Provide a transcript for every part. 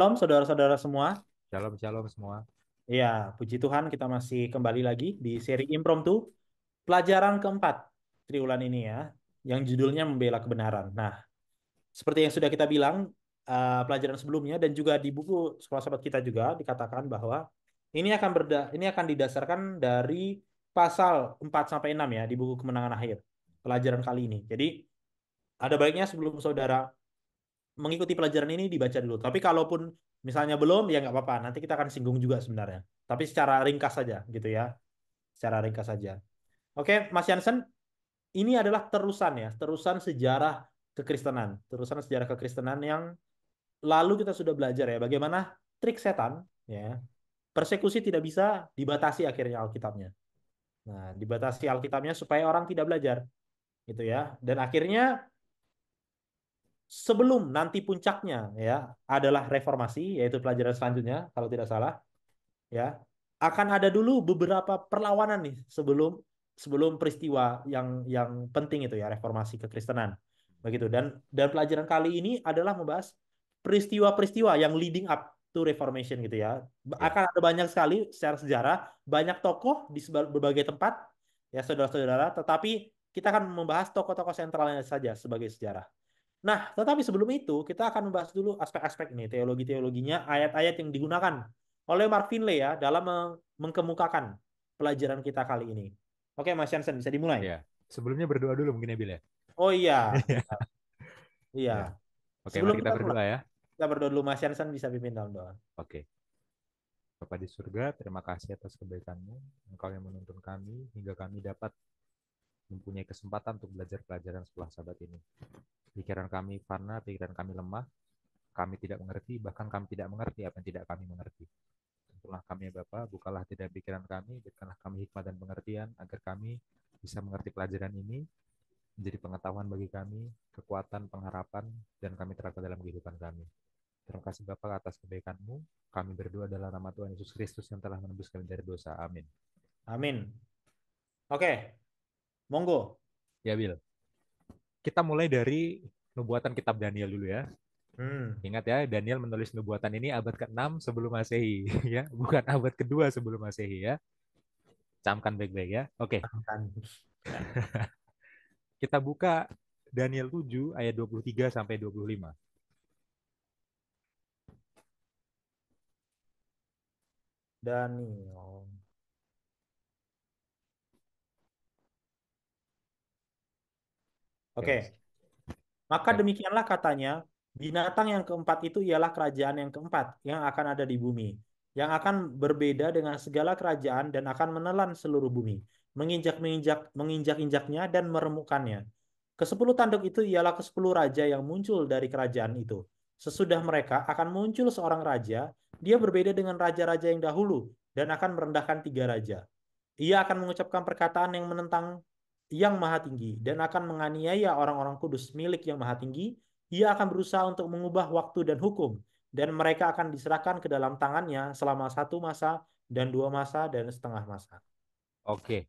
Shalom saudara-saudara semua. Shalom, shalom semua. Ya, puji Tuhan kita masih kembali lagi di seri Impromptu pelajaran keempat triwulan ini ya, yang judulnya Membela Kebenaran. Nah, seperti yang sudah kita bilang pelajaran sebelumnya dan juga di buku Sekolah Sahabat kita juga dikatakan bahwa ini akan didasarkan dari pasal 4 sampai 6 ya di buku Kemenangan Akhir. Pelajaran kali ini. Jadi, ada baiknya sebelum saudara mengikuti pelajaran ini dibaca dulu. Tapi kalaupun misalnya belum, ya nggak apa-apa. Nanti kita akan singgung juga sebenarnya. Tapi secara ringkas saja, gitu ya. Secara ringkas saja. Oke, Mas Jansen, ini adalah terusan ya, terusan sejarah kekristenan, terusan sejarah kekristenan yang lalu kita sudah belajar ya, bagaimana trik setan, ya, persekusi tidak bisa dibatasi akhirnya Alkitabnya. Nah, dibatasi Alkitabnya supaya orang tidak belajar, gitu ya. Dan akhirnya sebelum nanti puncaknya ya adalah reformasi yaitu pelajaran selanjutnya kalau tidak salah ya akan ada dulu beberapa perlawanan nih sebelum sebelum peristiwa yang penting itu ya reformasi kekristenan begitu dan pelajaran kali ini adalah membahas peristiwa-peristiwa yang leading up to reformation gitu ya Ya, akan ada banyak sekali secara sejarah banyak tokoh di berbagai tempat ya saudara-saudara tetapi kita akan membahas tokoh-tokoh sentralnya saja sebagai sejarah. Nah, tetapi sebelum itu kita akan membahas dulu aspek-aspek ini, teologi-teologinya, ayat-ayat yang digunakan oleh Mark Finlay ya dalam mengkemukakan pelajaran kita kali ini. Oke, Mas Jansen bisa dimulai. ya. Sebelumnya berdoa dulu mungkin ya, Bil ya. Oh iya, iya. Ya. Oke, Sebelum mari kita kita mulai, berdoa ya. kita berdoa dulu Mas Jansen bisa pimpin dalam doa. Oke. Bapa di surga, terima kasih atas kebaikan-Mu. Engkau yang menuntun kami hingga kami dapat mempunyai kesempatan untuk belajar pelajaran sekolah sahabat ini. Pikiran kami fana, pikiran kami lemah, kami tidak mengerti, bahkan kami tidak mengerti apa yang tidak kami mengerti. Tentulah kami ya Bapa, bukalah tidak pikiran kami, berikanlah kami hikmat dan pengertian agar kami bisa mengerti pelajaran ini menjadi pengetahuan bagi kami, kekuatan, pengharapan, dan kami terapkan dalam kehidupan kami. Terima kasih Bapak atas kebaikan-Mu. Kami berdoa dalam nama Tuhan Yesus Kristus yang telah menebus kami dari dosa. Amin. Amin. Oke, monggo. Ya, Bil. Kita mulai dari nubuatan kitab Daniel dulu ya. Hmm. Ingat ya, Daniel menulis nubuatan ini abad ke-6 sebelum Masehi ya, bukan abad kedua sebelum Masehi ya. Camkan baik-baik ya. Oke, Kan. kita buka Daniel 7 ayat 23 sampai 25. Daniel. Oke. Oke. Maka Dan demikianlah katanya, binatang yang keempat itu ialah kerajaan yang keempat yang akan ada di bumi, yang akan berbeda dengan segala kerajaan dan akan menelan seluruh bumi, menginjak-injaknya dan meremukkannya. Kesepuluh tanduk itu ialah kesepuluh raja yang muncul dari kerajaan itu. Sesudah mereka akan muncul seorang raja, dia berbeda dengan raja-raja yang dahulu dan akan merendahkan tiga raja. Ia akan mengucapkan perkataan yang menentang yang maha tinggi dan akan menganiaya orang-orang kudus milik yang maha tinggi. Ia akan berusaha untuk mengubah waktu dan hukum dan mereka akan diserahkan ke dalam tangannya selama satu masa dan dua masa dan setengah masa. oke.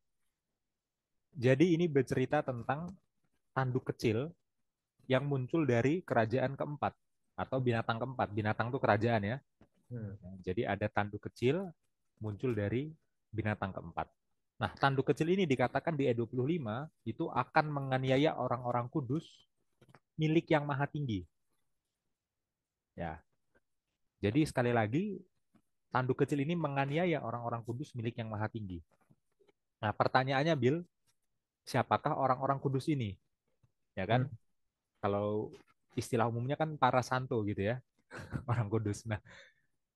Jadi ini bercerita tentang tanduk kecil yang muncul dari kerajaan keempat atau binatang keempat. Binatang itu kerajaan ya. Hmm. Jadi ada tanduk kecil muncul dari binatang keempat. Nah, tanduk kecil ini dikatakan di ayat 25 itu akan menganiaya orang-orang kudus milik yang maha tinggi. Ya. Jadi sekali lagi tanduk kecil ini menganiaya orang-orang kudus milik yang maha tinggi. Nah, pertanyaannya Bill, siapakah orang-orang kudus ini? Ya Hmm. kan? Kalau istilah umumnya kan para santo gitu ya, orang kudus. Nah,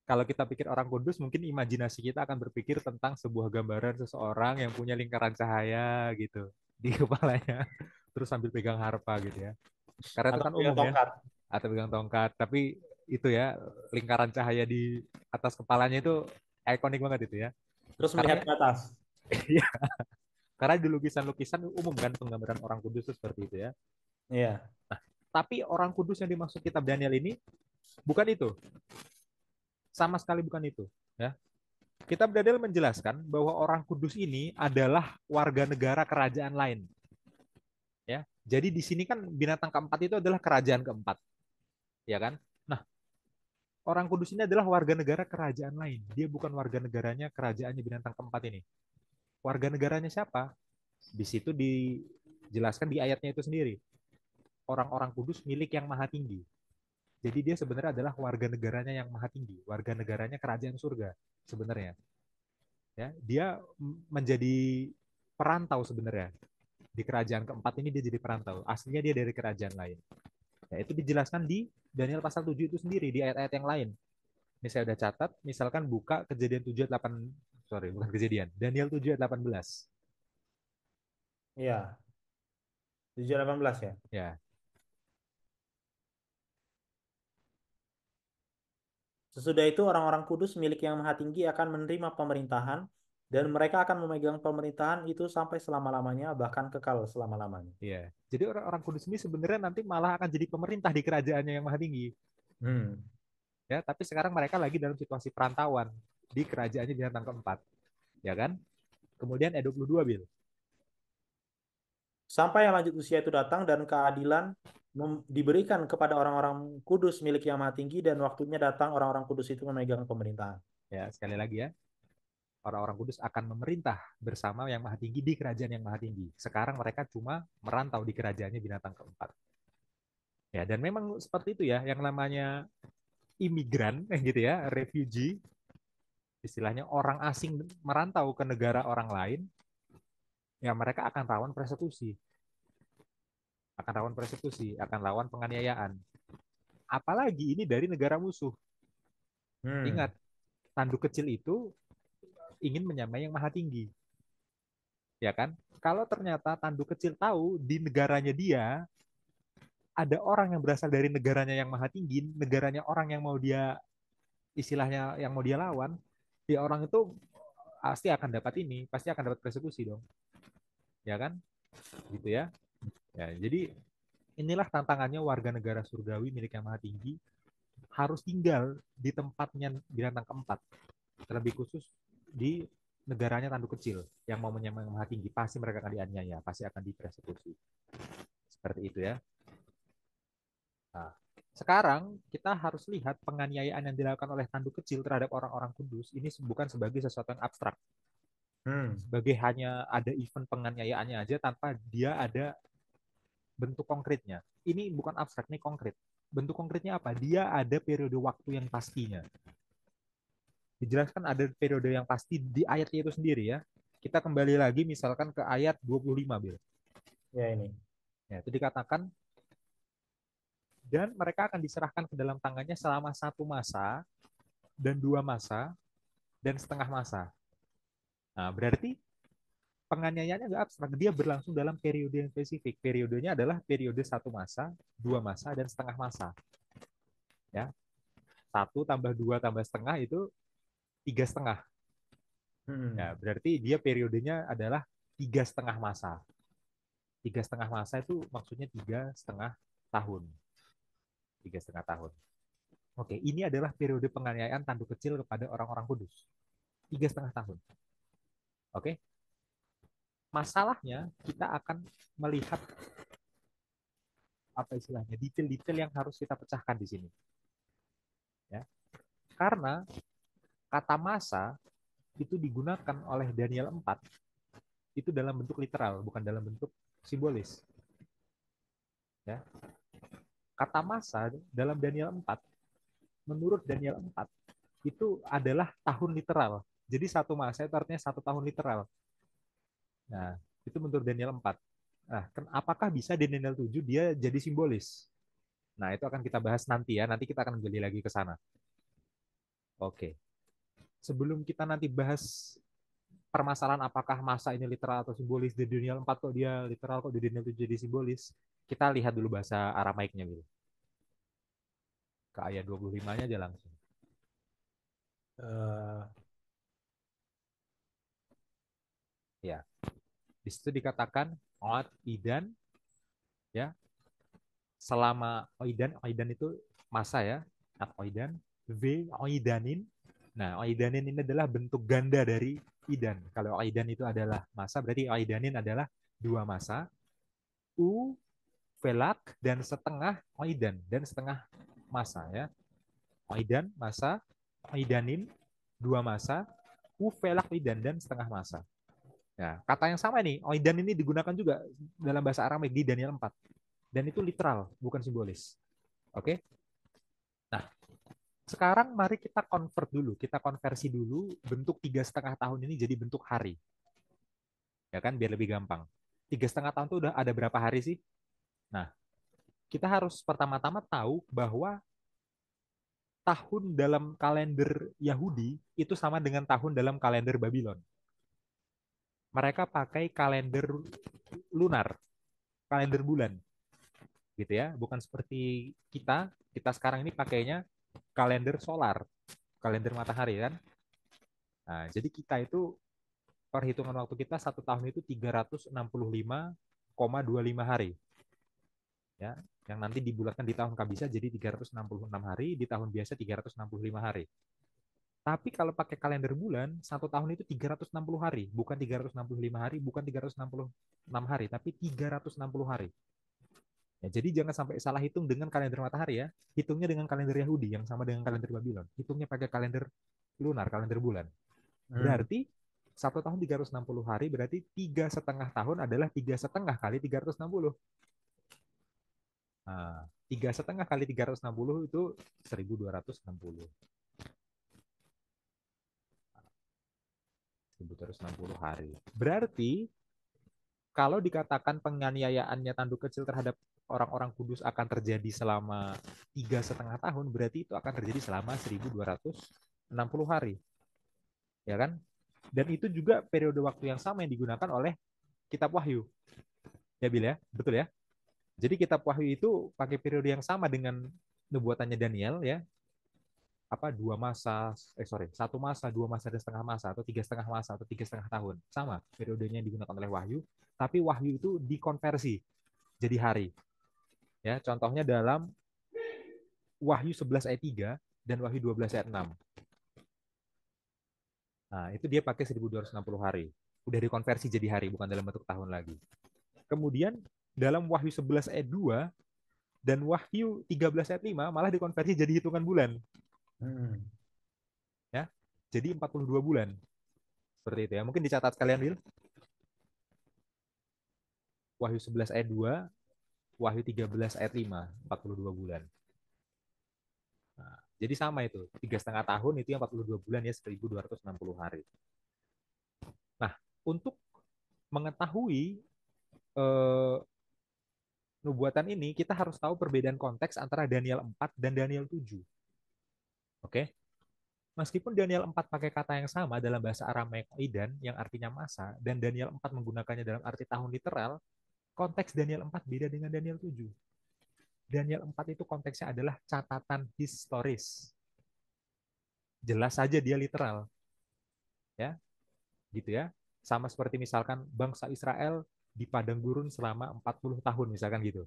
kalau kita pikir orang kudus, mungkin imajinasi kita akan berpikir tentang sebuah gambaran seseorang yang punya lingkaran cahaya gitu di kepalanya, terus sambil pegang harpa gitu ya. Karena itu Atau kan punya umum ya, tongkat. atau pegang tongkat. Tapi itu ya, lingkaran cahaya di atas kepalanya itu ikonik banget itu ya. Terus Karena melihat ke atas. ya, karena di lukisan-lukisan umum kan penggambaran orang kudus itu seperti itu ya. Iya. Tapi orang kudus yang dimaksud kitab Daniel ini bukan itu, sama sekali bukan itu. Ya, Kitab Daniel menjelaskan bahwa orang kudus ini adalah warga negara kerajaan lain. Ya, jadi di sini kan binatang keempat itu adalah kerajaan keempat, ya kan? Nah, orang Kudus ini adalah warga negara kerajaan lain. Dia bukan warga negaranya kerajaannya Bintang Keempat ini. Warga negaranya siapa? Di situ dijelaskan di ayatnya itu sendiri. Orang-orang Kudus milik yang maha tinggi. Jadi dia sebenarnya adalah warga negaranya yang maha tinggi, warga negaranya kerajaan surga sebenarnya. Ya, dia menjadi perantau sebenarnya. Di kerajaan keempat ini dia jadi perantau. Aslinya dia dari kerajaan lain. Ya, itu dijelaskan di Daniel pasal 7 itu sendiri di ayat-ayat yang lain. Ini saya udah catat, misalkan buka kejadian 7 ayat 8, sorry, bukan kejadian. Daniel 7 ayat 18. Iya, 7:18 ya. Ya, Sesudah itu orang-orang kudus milik Yang Maha Tinggi akan menerima pemerintahan dan mereka akan memegang pemerintahan itu sampai selama-lamanya bahkan kekal selama-lamanya. iya. Jadi orang-orang kudus ini sebenarnya nanti malah akan jadi pemerintah di kerajaannya yang maha tinggi. Hmm. Ya, tapi sekarang mereka lagi dalam situasi perantauan di kerajaannya bintang keempat. Ya kan? Kemudian E22, Bil. Sampai yang lanjut usia itu datang dan keadilan diberikan kepada orang-orang kudus milik Yang Maha Tinggi dan waktunya datang orang-orang kudus itu memegang pemerintahan. Ya, sekali lagi ya. Orang-orang kudus akan memerintah bersama yang maha tinggi di kerajaan yang maha tinggi. Sekarang mereka cuma merantau di kerajaannya binatang keempat. Ya, dan memang seperti itu ya, yang namanya imigran, gitu ya, refugee, istilahnya orang asing merantau ke negara orang lain, ya mereka akan rawan persekusi, akan rawan penganiayaan. Apalagi ini dari negara musuh. Hmm. Ingat, tanduk kecil itu ingin menyamai yang maha tinggi, ya kan? Kalau ternyata tanduk kecil tahu di negaranya dia ada orang yang berasal dari negaranya yang maha tinggi, negaranya orang yang mau dia istilahnya yang mau dia lawan, ya orang itu pasti akan dapat ini, pasti akan dapat persekusi dong, ya kan? Gitu ya. Ya, jadi inilah tantangannya warga negara surgawi milik yang maha tinggi harus tinggal di tempatnya binatang keempat, terlebih khusus di negaranya tanduk kecil yang mau menyamai yang maha tinggi, pasti mereka akan dianiaya, pasti akan dipersekusi. Seperti itu ya. Nah, sekarang kita harus lihat penganiayaan yang dilakukan oleh tanduk kecil terhadap orang-orang kudus ini bukan sebagai sesuatu yang abstrak, Hmm. sebagai hanya ada event penganiayaannya aja tanpa dia ada bentuk konkretnya. Ini bukan abstrak, ini konkret. Bentuk konkretnya apa? Dia ada periode waktu yang pastinya. Dijelaskan ada periode yang pasti di ayatnya itu sendiri ya. Kita kembali lagi misalkan ke ayat 25, Bil. Ya ini. Ya, itu dikatakan, dan mereka akan diserahkan ke dalam tangannya selama 1 masa, dan 2 masa, dan setengah masa. Nah, berarti penganiayaannya nggak abstrak, dia berlangsung dalam periode yang spesifik. Periodenya adalah periode 1 masa, 2 masa, dan setengah masa. Ya, 1 tambah 2 tambah setengah itu 3,5. Ya, Hmm. berarti dia periodenya adalah 3,5 masa. 3,5 masa itu maksudnya 3,5 tahun. 3,5 tahun. Oke, ini adalah periode penganiayaan tanduk kecil kepada orang-orang kudus. 3,5 tahun. Oke, masalahnya kita akan melihat apa istilahnya detail-detail yang harus kita pecahkan di sini. Ya, karena kata masa itu digunakan oleh Daniel 4 itu dalam bentuk literal, bukan dalam bentuk simbolis. Ya, kata masa dalam Daniel 4, menurut Daniel 4, itu adalah tahun literal. Jadi 1 masa itu artinya 1 tahun literal. Nah, itu menurut Daniel 4. Nah, apakah bisa di Daniel 7 dia jadi simbolis? Nah, itu akan kita bahas nanti ya. Nanti kita akan gali lagi ke sana. Oke. Sebelum kita nanti bahas permasalahan apakah masa ini literal atau simbolis di Daniel 4 kok dia literal, kok di Daniel 7 jadi simbolis, kita lihat dulu bahasa Aramaiknya dulu. Ke ayat 25-nya aja langsung. Eh, Ya, di situ dikatakan Od Idan, ya, selama Oidan itu masa ya, Ad Oidan, V Oidanin. Nah, Oidanin ini adalah bentuk ganda dari Idan. Kalau Oidan itu adalah masa, berarti Oidanin adalah 2 masa. U Velak dan setengah Oidan dan setengah masa ya. Oidan, masa, oidanin, 2 masa, uvelak oidan, dan setengah masa. Ya, kata yang sama nih, oidan ini digunakan juga dalam bahasa Arameik di Daniel 4. Dan itu literal, bukan simbolis. Oke? Nah, sekarang mari kita convert dulu, kita konversi dulu bentuk 3,5 tahun ini jadi bentuk hari. Ya kan, biar lebih gampang. 3,5 tahun itu udah ada berapa hari sih? Nah, kita harus pertama-tama tahu bahwa tahun dalam kalender Yahudi itu sama dengan tahun dalam kalender Babylon. Mereka pakai kalender lunar, kalender bulan, gitu ya. Bukan seperti kita sekarang ini pakainya kalender solar, kalender matahari kan. Nah, jadi kita itu perhitungan waktu kita 1 tahun itu 365,25 hari. Ya, yang nanti dibulatkan di tahun kabisa jadi 366 hari, di tahun biasa 365 hari. Tapi kalau pakai kalender bulan, 1 tahun itu 360 hari, bukan 365 hari, bukan 366 hari, tapi 360 hari. Ya, jadi jangan sampai salah hitung dengan kalender matahari ya. Hitungnya dengan kalender Yahudi yang sama dengan kalender Babylon. Hitungnya pakai kalender lunar, kalender bulan. Hmm. Berarti 1 tahun 360 hari, berarti 3,5 tahun adalah 3,5 kali 360. Nah, 3,5 kali 360 itu 1.260. 1.260 hari. Berarti kalau dikatakan penganiayaannya tanduk kecil terhadap orang-orang kudus akan terjadi selama 3,5 tahun, berarti itu akan terjadi selama 1.260 hari. Ya kan? Dan itu juga periode waktu yang sama yang digunakan oleh kitab Wahyu. Ya Bil ya? Betul ya? Jadi kitab Wahyu itu pakai periode yang sama dengan nubuatannya Daniel ya. Apa 2 masa, 1 masa, 2 masa dan setengah masa, atau 3,5 masa, atau 3,5 tahun. Sama periodenya yang digunakan oleh Wahyu. Tapi Wahyu itu dikonversi jadi hari. Ya, contohnya dalam Wahyu 11 ayat 3 dan Wahyu 12 ayat 6. Nah, itu dia pakai 1.260 hari. Udah dikonversi jadi hari, bukan dalam bentuk tahun lagi. Kemudian dalam Wahyu 11 ayat 2 dan Wahyu 13 ayat 5 malah dikonversi jadi hitungan bulan. Hmm. Ya, jadi 42 bulan. Seperti itu ya. Mungkin dicatat kalian, Will. Wahyu 11 ayat 2, Wahyu 13 ayat 5, 42 bulan. Nah, jadi sama itu. 3,5 tahun itu yang 42 bulan ya, 1.260 hari. Nah, untuk mengetahui eh, nubuatan ini, kita harus tahu perbedaan konteks antara Daniel 4 dan Daniel 7. Oke? Meskipun Daniel 4 pakai kata yang sama dalam bahasa Aramaik Idan, yang artinya masa, dan Daniel 4 menggunakannya dalam arti tahun literal, konteks Daniel 4 beda dengan Daniel 7. Daniel 4 itu konteksnya adalah catatan historis. Jelas saja dia literal. Ya, gitu ya. Sama seperti misalkan bangsa Israel di padang gurun selama 40 tahun misalkan gitu.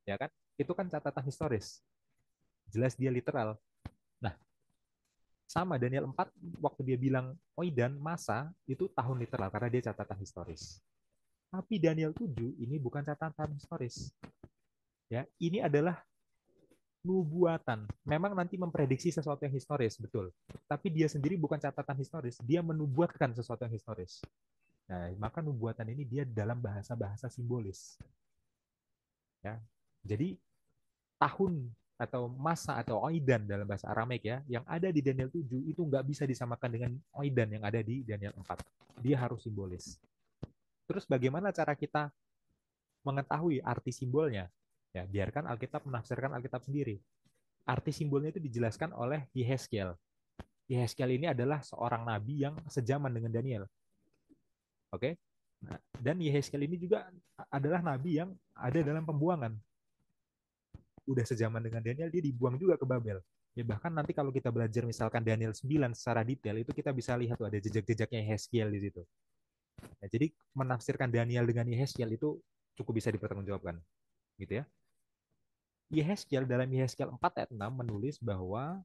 Ya kan? Itu kan catatan historis. Jelas dia literal. Nah, sama Daniel 4 waktu dia bilang Oidan masa itu tahun literal karena dia catatan historis. Tapi Daniel 7 ini bukan catatan historis. Ya, ini adalah nubuatan. Memang nanti memprediksi sesuatu yang historis, betul. Tapi dia sendiri bukan catatan historis, dia menubuatkan sesuatu yang historis. Nah, maka nubuatan ini dia dalam bahasa-bahasa simbolis. Ya. Jadi tahun atau masa atau oidan dalam bahasa Aramaik ya, yang ada di Daniel 7 itu nggak bisa disamakan dengan oidan yang ada di Daniel 4. Dia harus simbolis. Terus bagaimana cara kita mengetahui arti simbolnya? Ya, biarkan Alkitab menafsirkan Alkitab sendiri. Arti simbolnya itu dijelaskan oleh Yehezkiel. Yehezkiel ini adalah seorang nabi yang sejaman dengan Daniel. Oke? Nah, dan Yehezkiel ini juga adalah nabi yang ada dalam pembuangan. Udah sejaman dengan Daniel, dia dibuang juga ke Babel. Ya bahkan nanti kalau kita belajar misalkan Daniel 9 secara detail, itu kita bisa lihat tuh ada jejak-jejaknya Yehezkiel di situ. Ya, jadi menafsirkan Daniel dengan Yehezkiel itu cukup bisa dipertanggungjawabkan. Gitu ya. Yehezkiel dalam Yehezkiel 4 ayat 6 menulis bahwa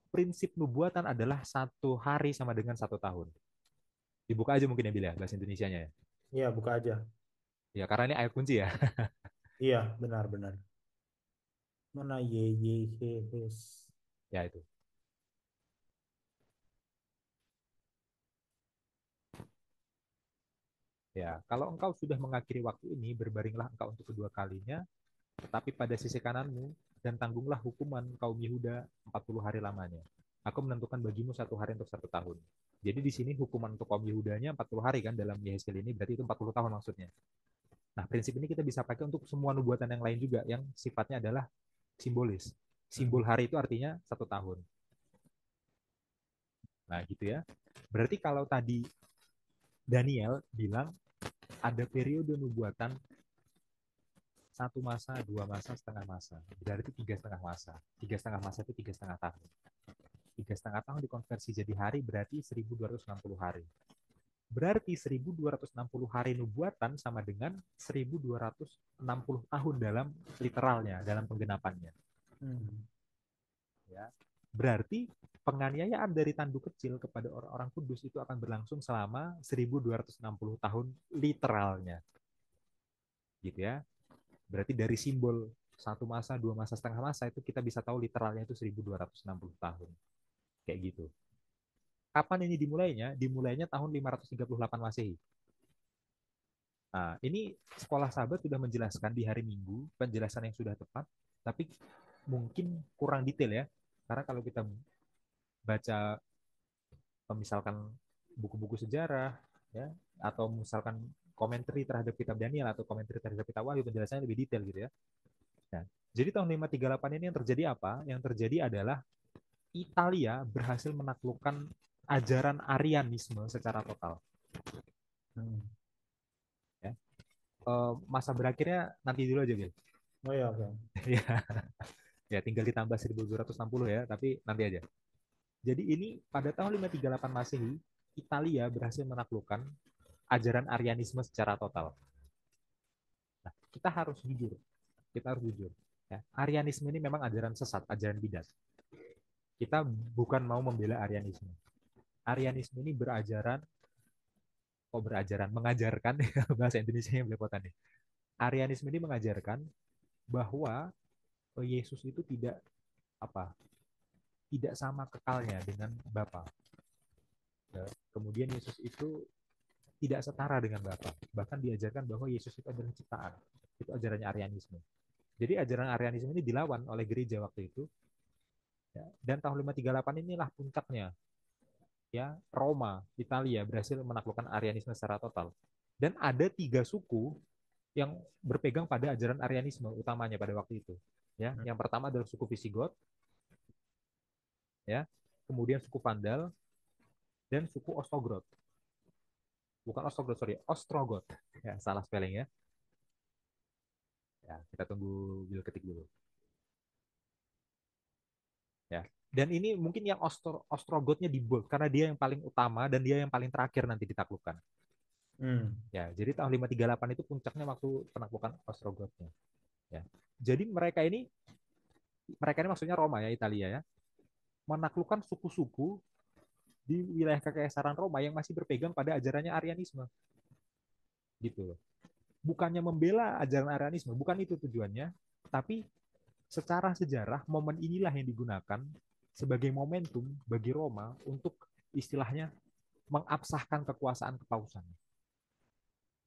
prinsip nubuatan adalah 1 hari sama dengan 1 tahun. Dibuka aja mungkin ya Bila, bahasa Indonesianya ya. Iya, buka aja. Ya karena ini ayat kunci ya. Iya, benar-benar. Mana ye ye he hes. Ya itu. Ya, kalau engkau sudah mengakhiri waktu ini, berbaringlah engkau untuk kedua kalinya, tetapi pada sisi kananmu, dan tanggunglah hukuman kaum Yehuda 40 hari lamanya. Aku menentukan bagimu 1 hari untuk 1 tahun. Jadi di sini hukuman untuk kaum Yehudanya 40 hari kan dalam Yehezkiel ini, berarti itu 40 tahun maksudnya. Nah, prinsip ini kita bisa pakai untuk semua nubuatan yang lain juga, yang sifatnya adalah simbolis. Simbol Hmm. hari itu artinya 1 tahun. Nah, gitu ya. Berarti kalau tadi Daniel bilang ada periode nubuatan 1 masa, 2 masa, setengah masa. Berarti 3,5 masa. 3,5 masa itu 3,5 tahun. 3,5 tahun dikonversi jadi hari berarti 1.260 hari. Berarti 1.260 hari nubuatan sama dengan 1.260 tahun dalam literalnya, dalam penggenapannya. Hmm. Ya. Berarti penganiayaan dari tanduk kecil kepada orang-orang kudus itu akan berlangsung selama 1.260 tahun literalnya. Gitu ya. Berarti dari simbol 1 masa, 2 masa, setengah masa itu kita bisa tahu literalnya itu 1.260 tahun. Kayak gitu. Kapan ini dimulainya? Dimulainya tahun 538 Masehi. Nah, ini sekolah sahabat sudah menjelaskan di hari Minggu, penjelasan yang sudah tepat, tapi mungkin kurang detail ya. Karena kalau kita baca misalkan buku-buku sejarah ya atau misalkan komentari terhadap kitab Daniel atau komentari terhadap kitab Wahyu penjelasannya lebih detail gitu ya. Nah, jadi tahun 538 ini yang terjadi apa? Yang terjadi adalah Italia berhasil menaklukkan ajaran Arianisme secara total. Hmm. Ya. Masa berakhirnya nanti dulu aja, Bil. Oh ya, oke. ya, ya, tinggal ditambah 1260 ya, tapi nanti aja. Jadi ini pada tahun 538 Masehi, Italia berhasil menaklukkan ajaran Arianisme secara total. Nah, kita harus jujur. Kita harus jujur. Ya. Arianisme ini memang ajaran sesat, ajaran bidat. Kita bukan mau membela Arianisme. Arianisme ini mengajarkan, bahasa Indonesia yang belepotan nih. Arianisme ini mengajarkan bahwa Yesus itu apa tidak sama kekalnya dengan Bapa. Ya, kemudian Yesus itu tidak setara dengan Bapa. Bahkan diajarkan bahwa Yesus itu adalah ciptaan. Itu ajarannya Arianisme. Jadi ajaran Arianisme ini dilawan oleh gereja waktu itu. Ya, dan tahun 538 inilah puncaknya. Ya, Roma, Italia berhasil menaklukkan Arianisme secara total. Dan ada 3 suku yang berpegang pada ajaran Arianisme utamanya pada waktu itu. Ya, Hmm. yang pertama adalah suku Visigot, ya, kemudian suku Vandal dan suku Ostrogot. Bukan Ostrogot, sorry, Ostrogot. Ya, salah spelling ya. Ya, kita tunggu Bill ketik dulu. Ya. Dan ini mungkin yang Ostrogotnya di bold karena dia yang paling utama dan dia yang paling terakhir nanti ditaklukkan. Hmm. Ya, jadi tahun 538 itu puncaknya waktu penaklukan Ostrogotnya. Ya. Jadi mereka ini maksudnya Roma ya, Italia ya, menaklukkan suku-suku di wilayah kekaisaran Roma yang masih berpegang pada ajarannya Arianisme. Gitu loh. Bukannya membela ajaran Arianisme, bukan itu tujuannya, tapi secara sejarah momen inilah yang digunakan sebagai momentum bagi Roma untuk istilahnya mengabsahkan kekuasaan kepausan.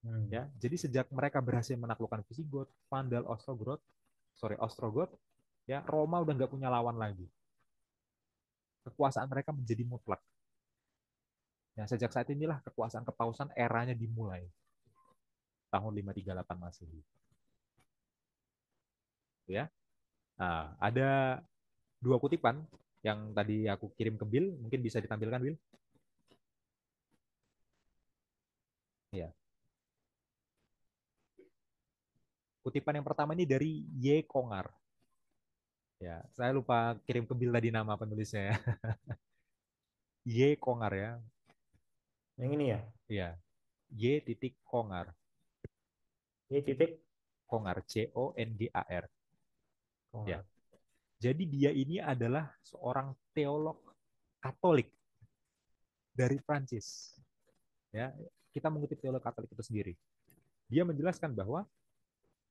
Hmm. Ya, jadi sejak mereka berhasil menaklukkan Visigot, Vandal, Ostrogot, ya Roma udah nggak punya lawan lagi. Kekuasaan mereka menjadi mutlak. Ya, sejak saat inilah kekuasaan kepausan eranya dimulai tahun 538 Masehi. Ya, nah, ada 2 kutipan yang tadi aku kirim ke Bill, mungkin bisa ditampilkan Bill. Ya, kutipan yang pertama ini dari Y. Kongar. Ya, saya lupa kirim ke Bill tadi nama penulisnya ya. Y. Kongar ya. Yang ini ya. Ya, Y titik Kongar. Ini titik. Kongar, Congar. Oh, Ya. nggak. Jadi dia ini adalah seorang teolog Katolik dari Prancis. Ya, kita mengutip teolog Katolik itu sendiri. Dia menjelaskan bahwa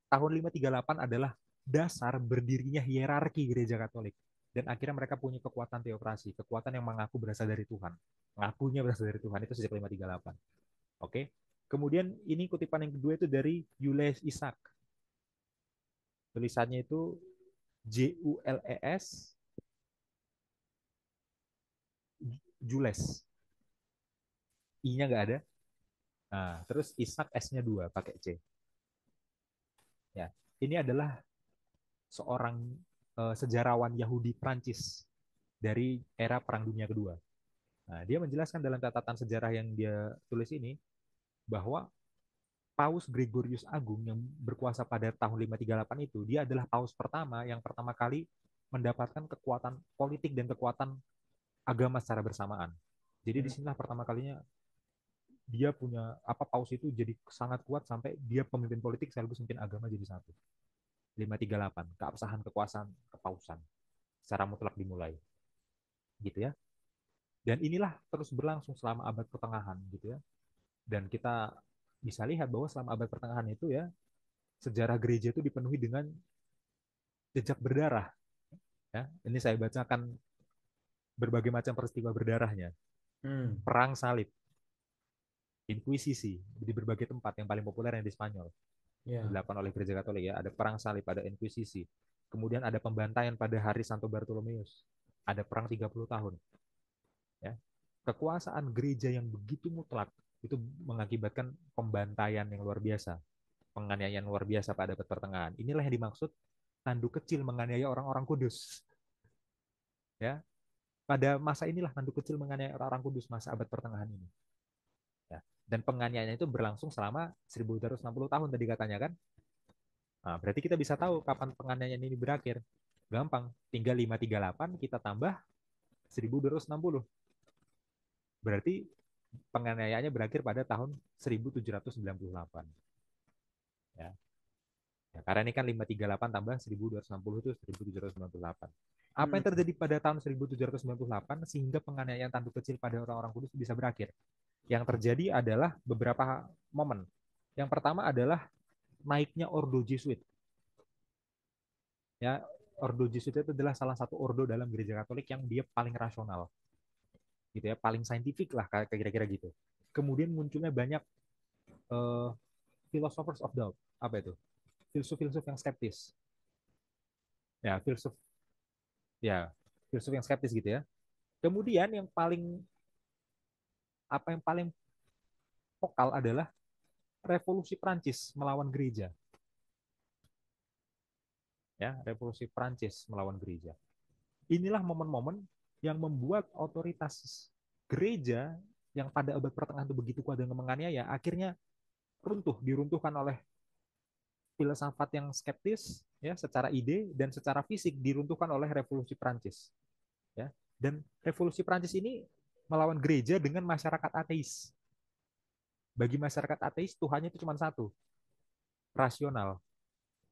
tahun 538 adalah dasar berdirinya hierarki gereja Katolik. dan akhirnya mereka punya kekuatan teokrasi, kekuatan yang mengaku berasal dari Tuhan. Ngakunya berasal dari Tuhan itu sejak 538. Oke. Kemudian ini kutipan yang kedua itu dari Julius Isaac. Tulisannya itu Jules Jules. I-nya nggak ada. Nah, terus Isaac S-nya 2 pakai C. Ya. Ini adalah seorang sejarawan Yahudi Prancis dari era Perang Dunia Kedua. Nah, dia menjelaskan dalam catatan sejarah yang dia tulis ini bahwa Paus Gregorius Agung yang berkuasa pada tahun 538 itu, dia adalah paus pertama yang pertama kali mendapatkan kekuatan politik dan kekuatan agama secara bersamaan. Jadi Hmm. disinilah pertama kalinya dia punya apa paus itu jadi sangat kuat sampai dia pemimpin politik sekaligus mungkin agama jadi satu. 538 keabsahan kekuasaan kepausan secara mutlak dimulai gitu ya. Dan inilah terus berlangsung selama abad pertengahan gitu ya. Dan kita bisa lihat bahwa selama abad pertengahan itu ya sejarah gereja itu dipenuhi dengan jejak berdarah ya. Ini saya bacakan berbagai macam peristiwa berdarahnya. Hmm. Perang salib, inkuisisi di berbagai tempat yang paling populer yang di Spanyol Ya. dilakukan oleh gereja Katolik ya. Ada perang salib, ada inkuisisi. Kemudian ada pembantaian pada hari Santo Bartolomeus. Ada perang 30 tahun ya. Kekuasaan gereja yang begitu mutlak itu mengakibatkan pembantaian yang luar biasa, penganiayaan luar biasa pada abad pertengahan. Inilah yang dimaksud tanduk kecil menganiaya orang-orang kudus. Ya, pada masa inilah tanduk kecil menganiaya orang-orang kudus masa abad pertengahan ini. Ya. Dan penganiayaan itu berlangsung selama 1260 tahun tadi katanya kan. Nah, berarti kita bisa tahu kapan penganiayaan ini berakhir. Gampang, tinggal 538 kita tambah 1260. Berarti penganiayaannya berakhir pada tahun 1798. Ya. Ya, karena ini kan 538 tambah 1260 itu 1798. Apa Hmm. yang terjadi pada tahun 1798 sehingga penganiayaan tanduk kecil pada orang-orang kudus bisa berakhir? Yang terjadi adalah beberapa momen. Yang pertama adalah naiknya Ordo Jesuit. Ya, Ordo Jesuit itu adalah salah satu ordo dalam gereja Katolik yang dia paling rasional, gitu ya, paling saintifik lah kira-kira gitu. Kemudian munculnya banyak uh, philosophers of doubt. Apa itu? Filsuf-filsuf yang skeptis. Ya, ya, filsuf yang skeptis gitu ya. Kemudian yang paling vokal adalah revolusi Prancis melawan gereja. Ya, revolusi Prancis melawan gereja. Inilah momen-momen yang membuat otoritas gereja yang pada abad pertengahan itu begitu kuat dengan menganiaya, akhirnya diruntuhkan oleh filsafat yang skeptis, ya, secara ide dan secara fisik diruntuhkan oleh revolusi Prancis, ya. Dan revolusi Prancis ini melawan gereja dengan masyarakat ateis. Bagi masyarakat ateis Tuhannya itu cuma satu, rasional,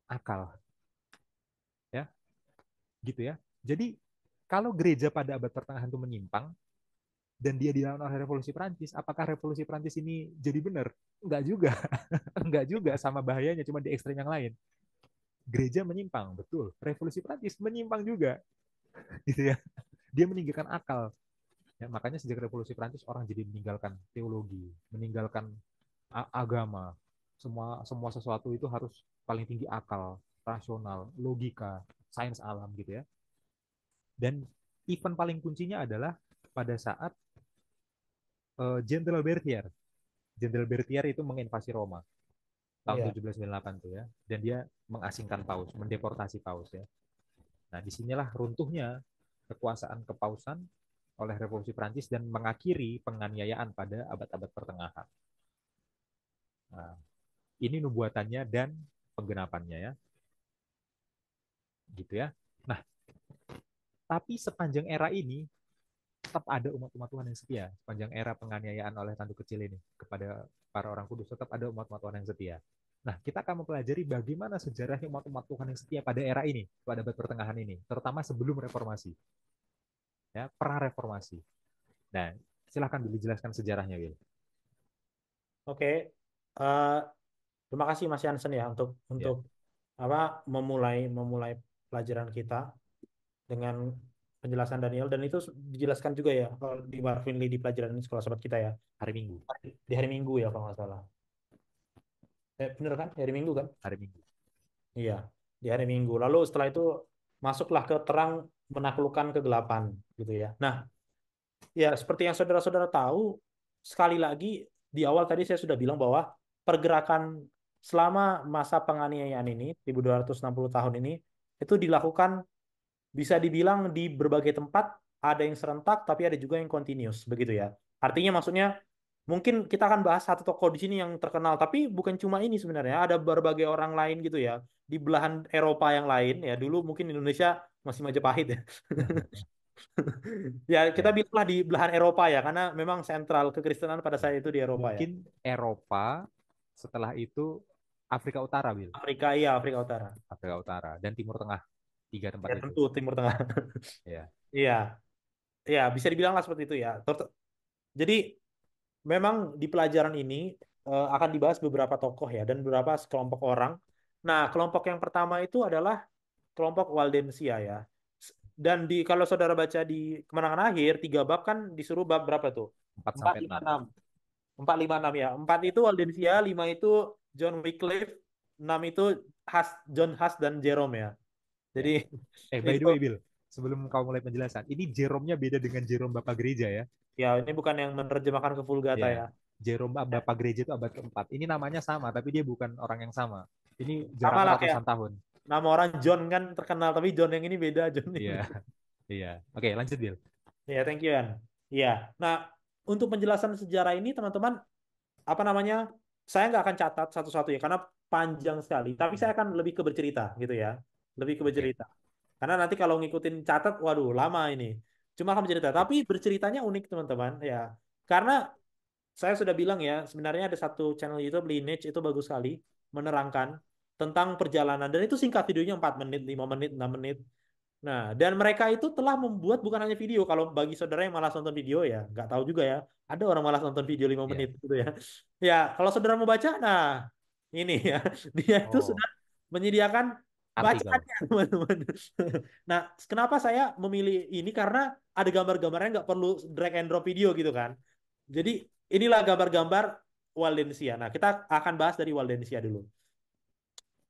akal, ya, gitu ya. Jadi kalau gereja pada abad pertengahan itu menyimpang, dan dia dilawan oleh revolusi Prancis, apakah revolusi Prancis ini jadi benar? Enggak juga. Enggak juga, sama bahayanya, cuma di ekstrem yang lain. Gereja menyimpang, betul. Revolusi Prancis menyimpang juga, gitu ya. Dia meninggalkan akal. Ya, makanya sejak revolusi Prancis orang jadi meninggalkan teologi, meninggalkan agama. Semua semua sesuatu itu harus paling tinggi akal, rasional, logika, sains alam gitu ya. Dan event paling kuncinya adalah pada saat Jenderal Berthier. Jenderal Berthier itu menginvasi Roma tahun Ya. 1798 tuh ya, dan dia mengasingkan paus, mendeportasi paus ya. Nah, disinilah runtuhnya kekuasaan kepausan oleh Revolusi Prancis dan mengakhiri penganiayaan pada abad-abad pertengahan. Nah, ini nubuatannya dan penggenapannya ya, gitu ya. Nah, tapi sepanjang era ini tetap ada umat-umat Tuhan yang setia. Sepanjang era penganiayaan oleh tanduk kecil ini kepada para orang kudus, tetap ada umat-umat Tuhan yang setia. Nah, kita akan mempelajari bagaimana sejarahnya umat-umat Tuhan yang setia pada era ini, pada abad pertengahan ini, terutama sebelum reformasi, ya, pra reformasi. Nah, silahkan Billy jelaskan sejarahnya, Will. Oke. Eh, Terima kasih Mas Jansen ya Ya, untuk apa memulai memulai pelajaran kita dengan penjelasan Daniel, dan itu dijelaskan juga ya kalau di Marvin Lee di pelajaran ini sekolah sahabat kita ya. Hari Minggu. Di hari Minggu ya kalau nggak salah. Bener kan? Hari Minggu kan? Hari Minggu. Iya, di hari Minggu. Lalu setelah itu masuklah ke terang menaklukkan kegelapan gitu ya. Nah, ya seperti yang saudara-saudara tahu, sekali lagi di awal tadi saya sudah bilang bahwa pergerakan selama masa penganiayaan ini, 1260 tahun ini, itu dilakukan bisa dibilang di berbagai tempat, ada yang serentak, tapi ada juga yang continuous, begitu ya. Artinya maksudnya mungkin kita akan bahas satu tokoh di sini yang terkenal, tapi bukan cuma ini sebenarnya, ada berbagai orang lain gitu ya, di belahan Eropa yang lain ya. Dulu mungkin Indonesia masih Majapahit ya. Ya kita Ya. bilanglah di belahan Eropa ya, karena memang sentral kekristenan pada Ya. saat itu di Eropa ya. Mungkin Eropa, setelah itu Afrika Utara, Bil. Afrika, iya Afrika Utara. Afrika Utara dan Timur Tengah. Tiga tempat Ya itu. tentu Timur Tengah. Ya. Iya, iya bisa dibilang lah seperti itu ya. Jadi memang di pelajaran ini akan dibahas beberapa tokoh ya dan beberapa sekelompok orang. Nah, kelompok yang pertama itu adalah kelompok Waldensia ya. Dan di kalau saudara baca di kemenangan akhir 3 bab kan disuruh bab berapa tuh? 4 Empat sampai lima 6. enam, 4, 5, 6 ya. Empat itu Waldensia, 5 itu John Wycliffe, 6 itu John Huss dan Jerome ya. Ya. Jadi By itu the way, Bill, sebelum kau mulai penjelasan, ini Jerome-nya beda dengan Jerome Bapak Gereja ya. ya ini bukan yang menerjemahkan ke Vulgata Ya. ya. Jerome Bapak Gereja itu abad keempat. Ini namanya sama, tapi dia bukan orang yang sama. Ini Sama jaraknya lah kayak ratusan tahun. nama orang John kan terkenal, tapi John yang ini beda John Iya, ini. iya. Oke, lanjut, Bill. Ya, thank you, Yan. Ya, nah untuk penjelasan sejarah ini teman-teman, apa namanya, saya nggak akan catat satu-satu ya, karena panjang sekali. Tapi saya akan lebih ke bercerita, gitu ya, lebih ke Oke, bercerita. Karena nanti kalau ngikutin catat, waduh, lama ini. Cuma akan bercerita. oke. Tapi berceritanya unik, teman-teman, ya. Karena saya sudah bilang ya, sebenarnya ada satu channel YouTube, Lineage, itu bagus sekali, menerangkan tentang perjalanan. Dan itu singkat videonya 4 menit, 5 menit, 6 menit. Nah, dan mereka itu telah membuat bukan hanya video. Kalau bagi saudara yang malas nonton video ya, nggak tahu juga ya. Ada orang malas nonton video 5 Iya. menit gitu ya. Ya, kalau saudara mau baca, nah ini ya, dia itu Oh, sudah menyediakan artikel. bacaannya, teman-teman. Nah, kenapa saya memilih ini? Karena ada gambar-gambarnya nggak perlu drag and drop video gitu kan. Jadi inilah gambar-gambar Waldensia. Nah, kita akan bahas dari Waldensia dulu.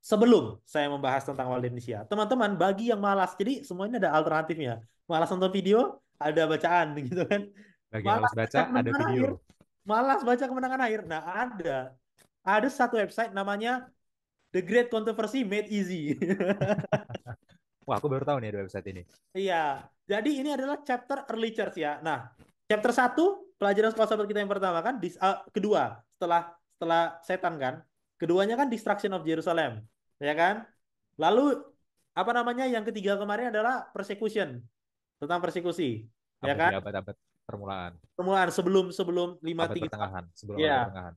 Sebelum saya membahas tentang Waldensia, teman-teman bagi yang malas, jadi semua ini ada alternatifnya. Malas nonton video, ada bacaan gitu kan. Bagi yang Malas malas baca baca, ada kemenangan video. akhir, malas baca kemenangan akhir. Nah, ada satu website namanya The Great Controversy Made Easy. Wah, aku baru tahu nih ada website ini. Iya, jadi ini adalah chapter early church ya. Nah, chapter satu pelajaran sekolah sahabat kita yang pertama kan, kedua setelah setelah setan kan, keduanya kan destruction of Jerusalem, ya kan? Lalu apa namanya yang ketiga kemarin adalah persecution, tentang persekusi, ya Abad di kan? abad-abad permulaan. Permulaan sebelum sebelum Abad 53, pertengahan. Sebelum ya, abad pertengahan.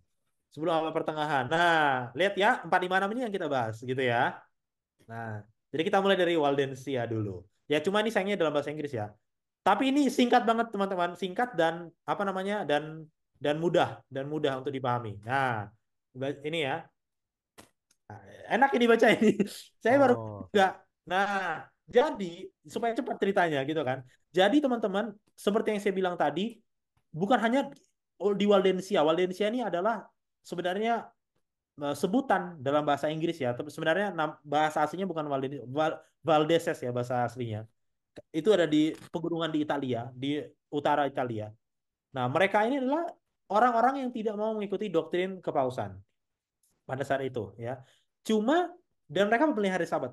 sebelum abad pertengahan. Nah, lihat ya 456 ini yang kita bahas gitu ya. Nah, jadi kita mulai dari Waldensia dulu. Ya cuma ini sayangnya dalam bahasa Inggris ya. Tapi ini singkat banget teman-teman, singkat dan apa namanya dan mudah untuk dipahami. Nah, ini ya. Nah, enak ini baca ini. Saya baru Oh, juga. Nah, jadi supaya cepat ceritanya gitu kan. Jadi teman-teman, seperti yang saya bilang tadi, bukan hanya di Waldensia. Waldensia ini adalah sebenarnya sebutan dalam bahasa Inggris ya. Tapi sebenarnya bahasa aslinya bukan Valdeses ya bahasa aslinya. Itu ada di pegunungan di Italia, di utara Italia. Nah, mereka ini adalah orang-orang yang tidak mau mengikuti doktrin kepausan pada saat itu ya. Cuma dan mereka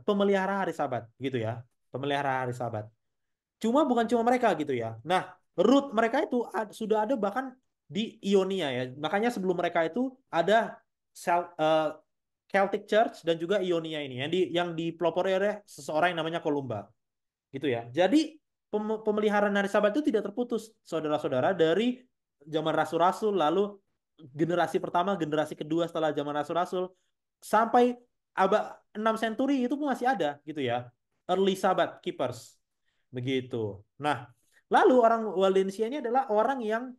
pemelihara hari Sabat gitu ya. Pemelihara hari Sabat. Cuma bukan mereka gitu ya. Nah, root mereka itu sudah ada bahkan di Ionia ya. Makanya sebelum mereka itu ada Celtic Church dan juga Ionia ini yang dipelopori oleh seseorang yang namanya Kolumba gitu ya. Jadi pemeliharaan hari Sabat itu tidak terputus, saudara-saudara, dari zaman rasul-rasul, lalu generasi pertama, generasi kedua setelah zaman rasul-rasul, sampai abad 6 century itu pun masih ada gitu ya. Early Sabbath keepers. Begitu. Nah, lalu orang Waldensia ini adalah orang yang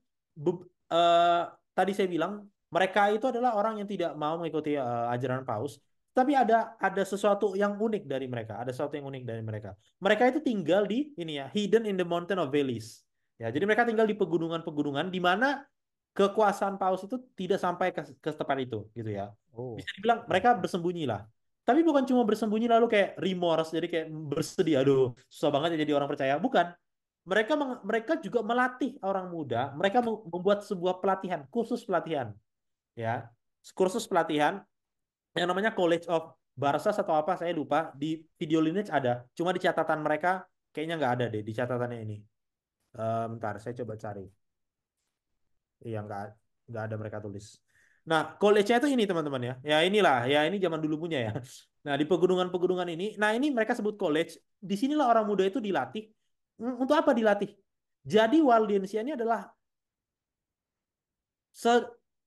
tadi saya bilang mereka itu adalah orang yang tidak mau mengikuti ajaran Paus. Tapi ada sesuatu yang unik dari mereka, ada sesuatu yang unik dari mereka. Mereka itu tinggal di ini ya, hidden in the mountain of valleys. Ya, jadi mereka tinggal di pegunungan-pegunungan di mana kekuasaan paus itu tidak sampai ke tempat itu gitu ya. Oh, Bisa dibilang iya, mereka iya. bersembunyi lah. Tapi bukan cuma bersembunyi lalu kayak remorse jadi kayak bersedih aduh susah banget ya jadi orang percaya. Bukan. Mereka juga melatih orang muda, mereka membuat sebuah pelatihan, kursus pelatihan ya. Kursus pelatihan yang namanya College of Barsas atau apa saya lupa di video lineage ada. Cuma di catatan mereka kayaknya nggak ada deh di catatannya ini. Bentar, saya coba cari. Iya, nggak ada mereka tulis. Nah, college-nya itu ini teman-teman ya. Ya inilah, ya ini zaman dulu punya ya. Nah, di pegunungan-pegunungan ini, nah ini mereka sebut college. Di sinilah orang muda itu dilatih. Untuk apa dilatih? Jadi Waldensia ini adalah se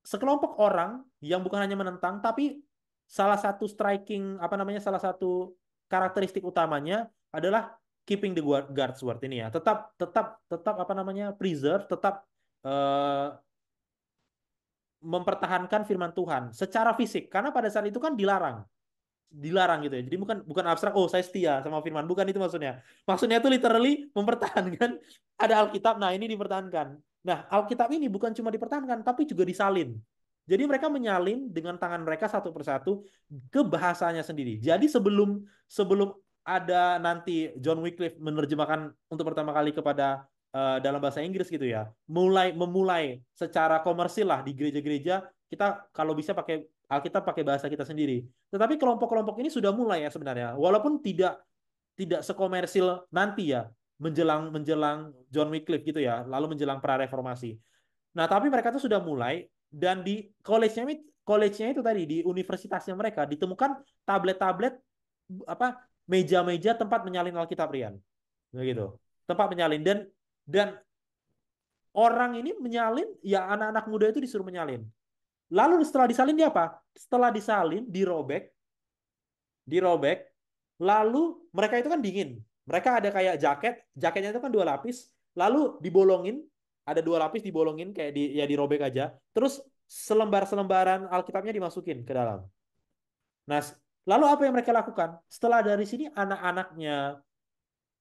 sekelompok orang yang bukan hanya menentang, tapi salah satu striking, apa namanya, salah satu karakteristik utamanya adalah keeping the guards word ini ya. Tetap, tetap, tetap apa namanya, preserve, tetap eh, mempertahankan firman Tuhan secara fisik karena pada saat itu kan dilarang gitu ya. Jadi bukan bukan abstrak, oh saya setia sama firman, bukan itu maksudnya. Maksudnya itu literally mempertahankan ada Alkitab. Nah, ini dipertahankan. Nah, Alkitab ini bukan cuma dipertahankan tapi juga disalin. Jadi mereka menyalin dengan tangan mereka satu persatu ke bahasanya sendiri. Jadi sebelum sebelum ada nanti John Wycliffe menerjemahkan untuk pertama kali kepada dalam bahasa Inggris gitu ya, memulai secara komersil lah di gereja-gereja kita kalau bisa pakai Alkitab pakai bahasa kita sendiri. Tetapi kelompok-kelompok ini sudah mulai ya sebenarnya, walaupun tidak tidak sekomersil nanti ya menjelang menjelang John Wycliffe gitu ya, lalu menjelang pra reformasi. Nah, tapi mereka tuh sudah mulai dan di college-nya itu tadi di universitasnya mereka ditemukan tablet-tablet apa meja-meja tempat menyalin Alkitab Rian. Begitu. Tempat menyalin dan orang ini menyalin ya anak-anak muda itu disuruh menyalin. Lalu setelah disalin dia apa? Setelah disalin dirobek, lalu mereka itu kan dingin. Mereka ada kayak jaketnya itu kan dua lapis, lalu dibolongin, ada dua lapis dibolongin kayak ya dirobek aja. Terus selembar-selembaran Alkitabnya dimasukin ke dalam. Nah, lalu apa yang mereka lakukan? Setelah dari sini anak-anaknya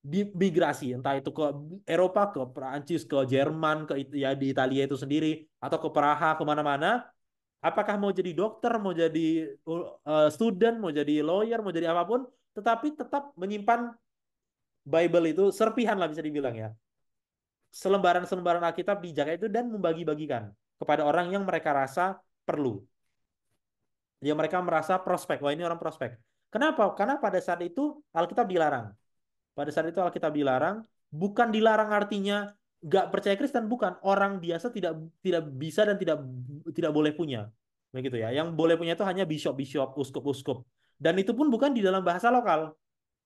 dimigrasi, entah itu ke Eropa, ke Perancis, ke Jerman, ya di Italia itu sendiri, atau ke Praha, kemana-mana, apakah mau jadi dokter, mau jadi student, mau jadi lawyer, mau jadi apapun, tetapi tetap menyimpan Bible itu serpihan lah bisa dibilang ya. Selembaran-selembaran Alkitab dijaga itu dan membagi-bagikan kepada orang yang mereka rasa perlu. Ya mereka merasa prospek, wah ini orang prospek. Kenapa? Karena pada saat itu Alkitab dilarang. Pada saat itu Alkitab dilarang, bukan dilarang artinya nggak percaya Kristen, bukan. Orang biasa tidak tidak bisa dan tidak boleh punya. Begitu ya. Yang boleh punya itu hanya bishop-bishop, uskup-uskup. Dan itu pun bukan di dalam bahasa lokal.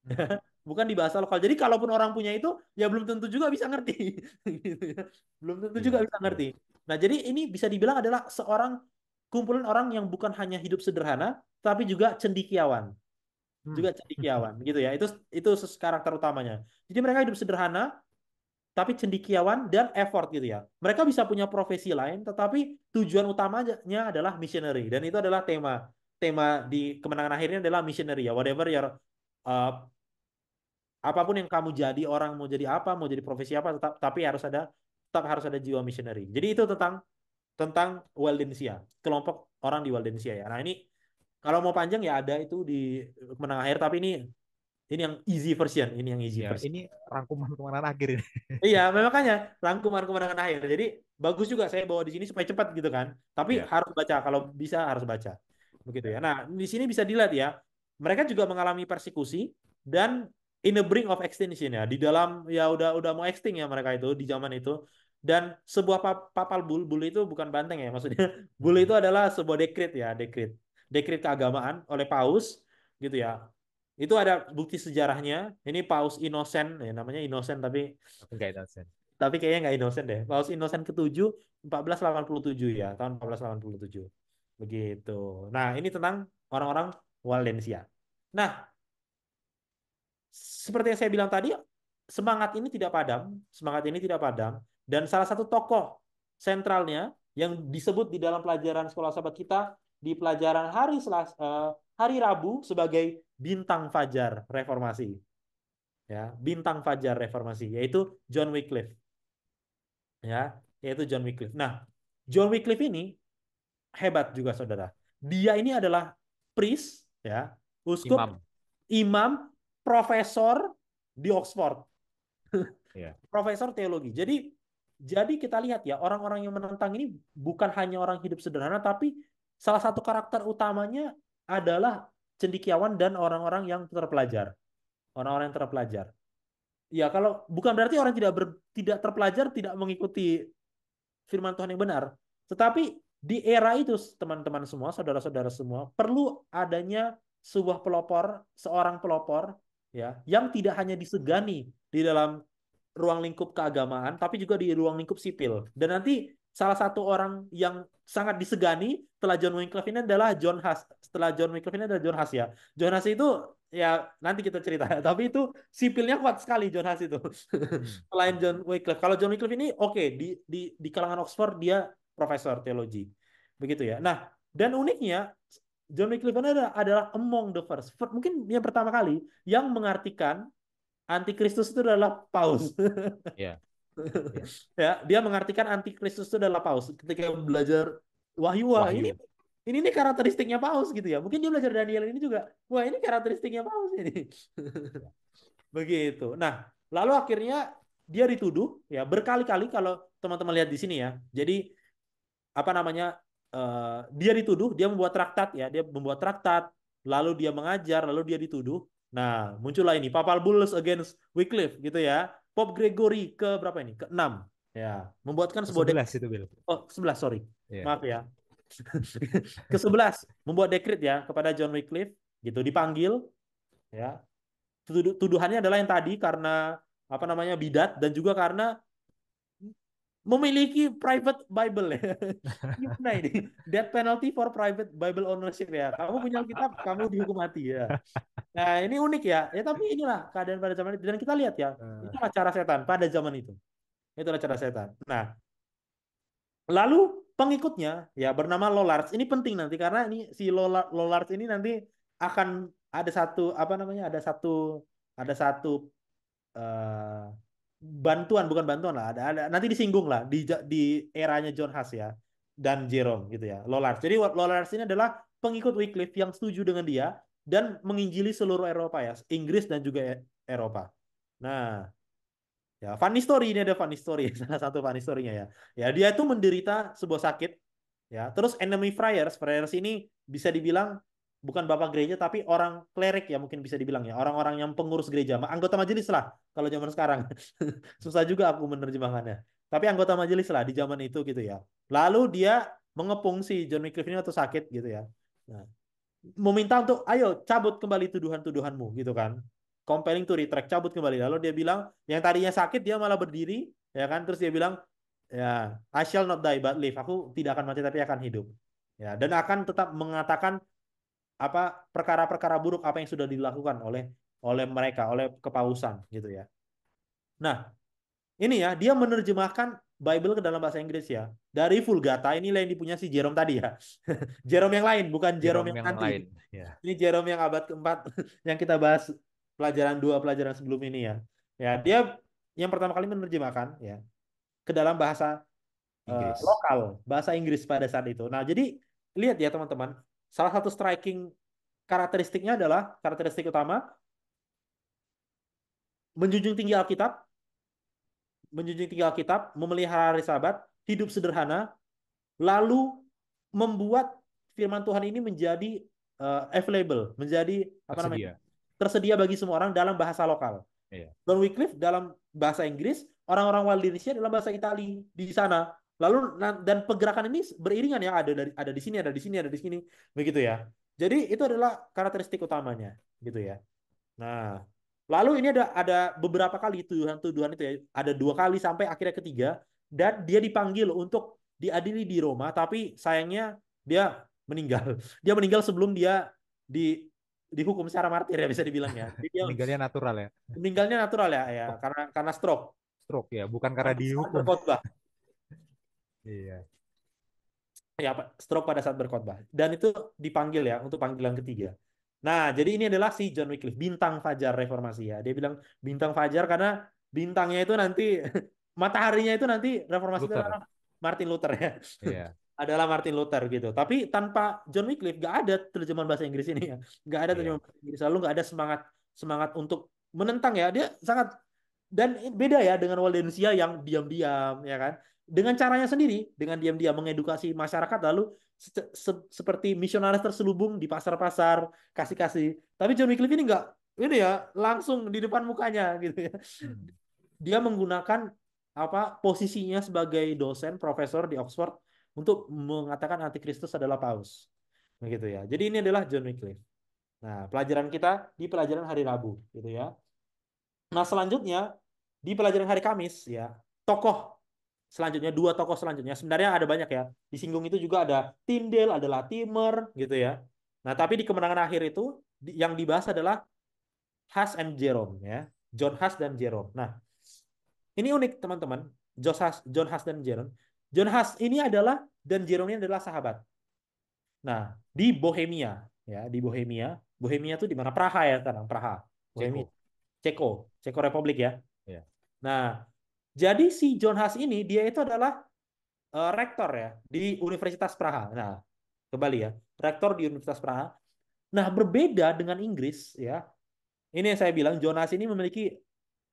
Hmm. Bukan di bahasa lokal. Jadi kalaupun orang punya itu, ya belum tentu juga bisa ngerti. Gitu ya. Belum tentu Iya, juga bisa iya. ngerti. Nah, jadi ini bisa dibilang adalah seorang kumpulan orang yang bukan hanya hidup sederhana, tapi juga cendikiawan, Hmm. juga cendikiawan gitu ya. Itu karakter utamanya. Jadi mereka hidup sederhana tapi cendikiawan dan effort gitu ya. Mereka bisa punya profesi lain tetapi tujuan utamanya adalah missionary dan itu adalah tema tema di kemenangan akhirnya adalah missionary ya. Whatever your uh, apapun yang kamu jadi, orang mau jadi apa, mau jadi profesi apa, tetap harus ada jiwa missionary. Jadi itu tentang tentang Waldensia, kelompok orang di Waldensia ya. Nah, ini kalau mau panjang ya ada itu di kemenangan akhir tapi ini yang easy version, ini yang easy Ya, version. ini rangkuman kemenangan akhir ini. Iya, makanya rangkuman kemenangan akhir. Jadi bagus juga saya bawa di sini supaya cepat gitu kan. Tapi Ya. harus baca kalau bisa harus baca. Begitu ya. Nah, di sini bisa dilihat ya. Mereka juga mengalami persekusi dan in the brink of extinction ya. Di dalam ya udah mau extinct ya mereka itu di zaman itu. Dan sebuah papal bull itu bukan banteng ya maksudnya. Bull Mm-mm. itu adalah sebuah dekret ya, dekret. Dekret keagamaan oleh paus gitu ya. Itu ada bukti sejarahnya. Ini Paus Innocent, ya namanya Innocent Tapi nggak innocent. tapi kayaknya nggak Innocent deh. Paus Innocent ke-7 1487 ya, tahun 1487. Begitu. Nah, ini tentang orang-orang Waldensia. Nah, seperti yang saya bilang tadi, semangat ini tidak padam, dan salah satu tokoh sentralnya yang disebut di dalam pelajaran sekolah sahabat kita di pelajaran hari Selasa, hari Rabu sebagai bintang fajar reformasi, ya, bintang fajar reformasi, yaitu John Wycliffe, ya, yaitu John Wycliffe. Nah, John Wycliffe ini hebat juga, saudara. Dia ini adalah priest, ya, uskup, Imam. imam, profesor di Oxford, Ya. profesor teologi. Jadi kita lihat ya, orang-orang yang menentang ini bukan hanya orang hidup sederhana, tapi salah satu karakter utamanya adalah cendekiawan dan orang-orang yang terpelajar. Orang-orang yang terpelajar. Ya, kalau bukan berarti orang tidak terpelajar tidak mengikuti firman Tuhan yang benar. Tetapi di era itu, teman-teman semua, saudara-saudara semua, perlu adanya sebuah pelopor, seorang pelopor, ya, yang tidak hanya disegani di dalam ruang lingkup keagamaan, tapi juga di ruang lingkup sipil. Dan nanti salah satu orang yang sangat disegani setelah John Wycliffe ini adalah John Huss. Setelah John Wycliffe ini adalah John Huss, ya. John Huss itu ya nanti kita cerita. Tapi itu sipilnya kuat sekali John Huss itu. Hmm. Selain John Wycliffe. Kalau John Wycliffe ini oke, di kalangan Oxford dia profesor teologi. Begitu ya. Nah, dan uniknya John Wycliffe ini adalah among the first, mungkin yang pertama kali yang mengartikan antikristus itu adalah paus. Ya. Ya. Ya, dia mengartikan antikristus itu adalah paus. Ketika belajar wahyu, wah ini Wahyu. ini nih karakteristiknya paus gitu ya. Mungkin dia belajar Daniel ini juga. Wah, ini karakteristiknya paus ini. Ya. Begitu. Nah, lalu akhirnya dia dituduh ya berkali-kali, kalau teman-teman lihat di sini ya. Jadi apa namanya? Dia dituduh, dia membuat traktat ya, dia membuat traktat, lalu dia mengajar, lalu dia dituduh. Nah, muncullah ini Papal Bulls against Wycliffe gitu ya. Pope Gregory ke berapa ini? Ke-6. Ya, membuatkan Ke sebuah 11 itu, Bill. oh, 11, sorry. Iya. Maaf ya. Ke-11 membuat dekrit ya kepada John Wycliffe gitu, dipanggil ya. Tuduhannya adalah yang tadi karena apa namanya bidat, dan juga karena memiliki private Bible ya. Gimana ini? Death penalty for private Bible ownership ya. Kamu punya Alkitab, kamu dihukum mati ya. Nah, ini unik ya. Ya tapi inilah keadaan pada zaman itu, dan kita lihat ya, Eh, itulah cara setan pada zaman itu. Itulah cara setan. Nah, lalu pengikutnya ya bernama Lollards. Ini penting nanti karena ini si Lollards ini nanti akan ada satu apa namanya? Ada satu eh, bantuan, bukan bantuan lah, ada nanti disinggung lah di eranya John Huss ya dan Jerome gitu ya, Lollards. Jadi Lollards ini adalah pengikut Wycliffe yang setuju dengan dia dan menginjili seluruh Eropa ya, Inggris dan juga Eropa. Nah, ya, funny story, ini ada funny story, salah satu funny story-nya ya. Ya, dia itu menderita sebuah sakit, ya. Terus enemy friars, friars ini bisa dibilang bukan bapak gereja tapi orang klerek ya, mungkin bisa dibilang ya, orang-orang yang pengurus gereja, anggota majelis lah kalau zaman sekarang. Susah juga aku menerjemahkannya. Tapi anggota majelis lah di zaman itu gitu ya. Lalu dia mengepung si John Wycliffe ini waktu sakit gitu ya. Nah, meminta untuk ayo cabut kembali tuduhan-tuduhanmu gitu kan. Compelling to retract, cabut kembali. Lalu dia bilang yang tadinya sakit dia malah berdiri ya kan. Terus dia bilang ya, I shall not die but live. Aku tidak akan mati tapi akan hidup. Ya, dan akan tetap mengatakan apa perkara-perkara buruk apa yang sudah dilakukan oleh oleh mereka, oleh kepausan gitu ya. Nah, ini ya, dia menerjemahkan Bible ke dalam bahasa Inggris ya. Dari Vulgata, inilah yang dipunya si Jerome tadi ya. Jerome yang lain, bukan Jerome Jerome yang yang nanti. lain. Ya. Ini Jerome yang abad keempat yang kita bahas pelajaran dua, pelajaran sebelum ini ya. Ya, dia yang pertama kali menerjemahkan ya ke dalam bahasa Inggris. lokal, bahasa Inggris pada saat itu. Nah, jadi lihat ya teman-teman, salah satu striking karakteristiknya adalah karakteristik utama menjunjung tinggi Alkitab, memelihara hari Sabat, hidup sederhana, lalu membuat firman Tuhan ini menjadi available, menjadi apa namanya? Tersedia. Tersedia bagi semua orang dalam bahasa lokal. Iya. John Wycliffe dalam bahasa Inggris, orang-orang Waldensia dalam bahasa Itali di sana. Lalu dan pergerakan ini beriringan ya, ada di sini, ada di sini, ada di sini, begitu ya. Jadi itu adalah karakteristik utamanya, gitu ya. Nah, lalu ini ada beberapa kali tuduhan-tuduhan itu ya, ada 2 kali sampai akhirnya ketiga, dan dia dipanggil untuk diadili di Roma, tapi sayangnya dia meninggal. Dia meninggal sebelum dia di dihukum secara martir ya bisa dibilang ya. Jadi dia Meninggalnya natural ya. meninggalnya natural ya, ya Oh, karena stroke. stroke ya, bukan karena Pada saat dihukum. berkhotbah. Iya. Ya, stroke pada saat berkhotbah. Dan itu dipanggil ya untuk panggilan ketiga. Nah, jadi ini adalah si John Wycliffe, bintang fajar reformasi ya. Dia bilang bintang fajar karena bintangnya itu nanti mataharinya itu nanti reformasi itu adalah Luther. Martin Luther ya. Iya, Adalah Martin Luther gitu. Tapi tanpa John Wycliffe gak ada terjemahan bahasa Inggris ini ya. Gak ada iya. terjemahan bahasa Inggris. Lalu gak ada semangat semangat untuk menentang ya. Dia sangat dan beda ya dengan Waldensia yang diam-diam ya kan. Dengan caranya sendiri, dengan diam-diam mengedukasi masyarakat lalu seperti misionaris terselubung di pasar-pasar, kasih-kasih. Tapi John Wycliffe ini enggak ini ya langsung di depan mukanya gitu ya. Hmm. Dia menggunakan apa posisinya sebagai dosen profesor di Oxford untuk mengatakan antikristus adalah paus. Begitu ya. Jadi ini adalah John Wycliffe. Nah, pelajaran kita di pelajaran hari Rabu gitu ya. Nah, selanjutnya di pelajaran hari Kamis ya, tokoh selanjutnya dua tokoh selanjutnya sebenarnya ada banyak ya. Disinggung itu juga ada Tyndale, ada Latimer gitu ya. Nah, tapi di kemenangan akhir itu yang dibahas adalah Huss and Jerome ya. John Huss dan Jerome. Nah, ini unik teman-teman. John Huss dan Jerome. John Huss ini adalah dan Jerome ini adalah sahabat. Nah, di Bohemia ya, di Bohemia. Bohemia itu di mana? Praha ya sekarang, Praha. Bohemia. Ceko. Ceko, Ceko Republik ya. Ya. Nah, jadi si John Huss ini dia itu adalah rektor ya di Universitas Praha. Nah, kembali ya, rektor di Universitas Praha. Nah, berbeda dengan Inggris ya. Ini yang saya bilang John Huss ini memiliki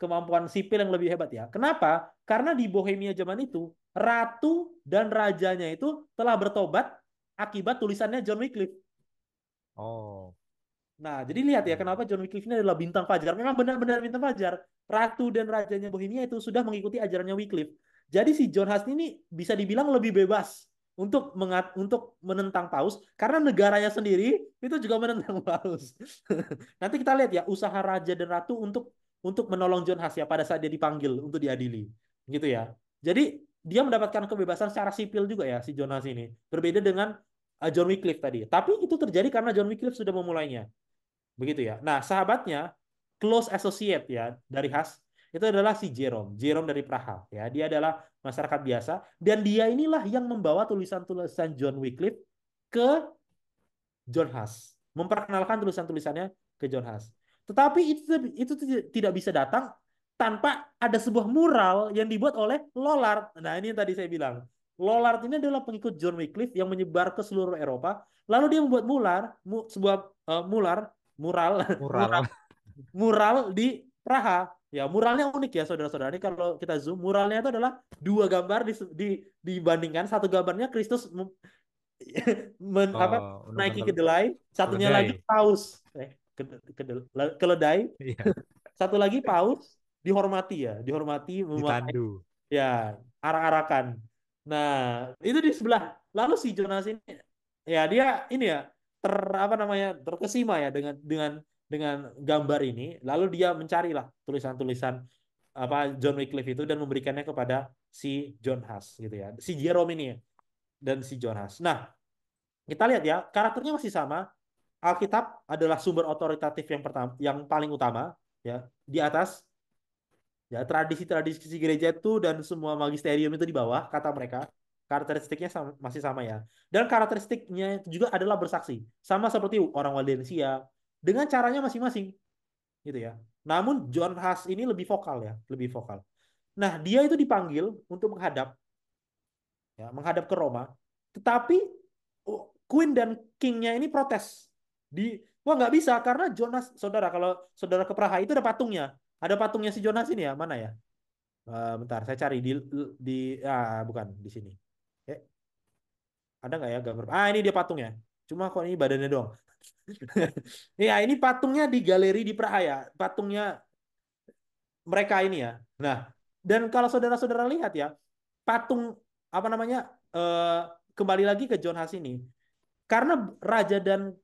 kemampuan sipil yang lebih hebat ya. Kenapa? Karena di Bohemia zaman itu ratu dan rajanya itu telah bertobat akibat tulisannya John Wycliffe. Oh. Nah, jadi lihat ya Hmm. kenapa John Wycliffe ini adalah bintang fajar. Memang benar-benar bintang fajar. Ratu dan rajanya Bohemia itu sudah mengikuti ajarannya Wycliffe. Jadi si John Huss ini bisa dibilang lebih bebas untuk menentang Paus karena negaranya sendiri itu juga menentang Paus. Nanti kita lihat ya usaha raja dan ratu untuk menolong John Huss ya pada saat dia dipanggil untuk diadili. Gitu ya. Jadi dia mendapatkan kebebasan secara sipil juga ya si John Huss ini. Berbeda dengan John Wycliffe tadi. Tapi itu terjadi karena John Wycliffe sudah memulainya. Begitu ya. Nah, sahabatnya close associate ya dari Has itu adalah si Jerome, Jerome dari Praha ya. Dia adalah masyarakat biasa dan dia inilah yang membawa tulisan-tulisan John Wycliffe ke John Huss, memperkenalkan tulisan-tulisannya ke John Huss. Tetapi itu tidak bisa datang tanpa ada sebuah mural yang dibuat oleh Lollard. Nah, ini yang tadi saya bilang. Lollard ini adalah pengikut John Wycliffe yang menyebar ke seluruh Eropa. Lalu dia membuat sebuah mural, mural, Mural. mural di Praha. Ya, muralnya unik ya, saudara-saudara. Ini kalau kita zoom, muralnya itu adalah dua gambar dibandingkan. Satu gambarnya Kristus apa Oh, naiki menunggang kedelai, satunya lagi keledai. paus keledai, Iya, satu lagi paus dihormati ya, dihormati memakai ditandu. ya arak-arakan. Nah, itu di sebelah. Lalu si Jonas ini ya dia ini ya apa namanya terkesima ya dengan gambar ini. Lalu dia mencarilah tulisan-tulisan apa John Wycliffe itu dan memberikannya kepada si John Huss gitu ya. Si Jerome ini ya dan si John Huss. Nah, kita lihat ya, karakternya masih sama. Alkitab adalah sumber otoritatif yang pertama, yang paling utama, ya. Di atas, ya tradisi-tradisi gereja itu dan semua magisterium itu di bawah, kata mereka. Karakteristiknya masih sama ya. Dan karakteristiknya itu juga adalah bersaksi, sama seperti orang Waldensia, dengan caranya masing-masing, gitu ya. Namun John Huss ini lebih vokal ya, lebih vokal. Nah, dia itu dipanggil untuk menghadap ke Roma. Tetapi Queen dan Kingnya ini protes. Wah nggak bisa karena Jonas, saudara kalau saudara ke Praha itu ada patungnya. Ada patungnya si Jonas ini ya, mana ya? Bentar, saya cari di bukan di sini. Eh, ada nggak ya gambar? Ah ini dia patungnya. Cuma kok ini badannya doang. Ya ini patungnya di galeri di Praha ya. Patungnya mereka ini ya. Nah, dan kalau saudara-saudara lihat ya, patung apa namanya kembali lagi ke John Huss ini karena raja dan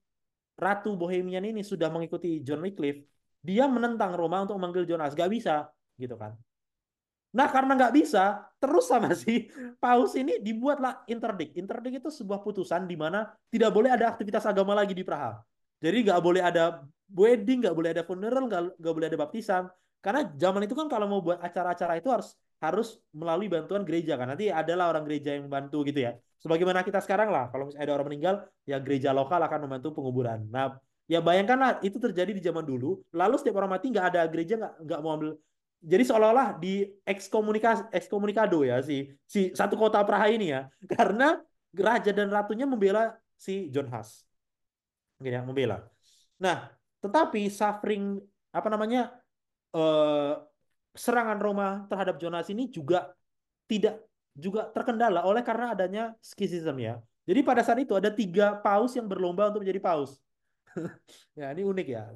ratu Bohemian ini sudah mengikuti John Wycliffe, dia menentang Roma untuk memanggil John Huss, gak bisa gitu kan. Nah karena nggak bisa, terus sama si Paus ini dibuatlah interdict. Interdict itu sebuah putusan di mana tidak boleh ada aktivitas agama lagi di Praha. Jadi nggak boleh ada wedding, nggak boleh ada funeral, nggak boleh ada baptisan. Karena zaman itu kan kalau mau buat acara-acara itu harus harus melalui bantuan gereja kan. Nanti adalah orang gereja yang membantu gitu ya. Sebagaimana kita sekarang lah, kalau misalnya ada orang meninggal, ya gereja lokal akan membantu penguburan. Nah, Ya bayangkanlah itu terjadi di zaman dulu, lalu setiap orang mati nggak ada gereja nggak mau ambil. Jadi seolah-olah di ekskomunikado ya si satu kota Praha ini ya, karena raja dan ratunya membela si John Huss, mungkin ya membela. Nah, tetapi suffering apa namanya eh, serangan Roma terhadap Jonas ini juga tidak juga terkendala oleh karena adanya skisism ya. Jadi pada saat itu ada 3 paus yang berlomba untuk menjadi paus. Ya, ini unik ya.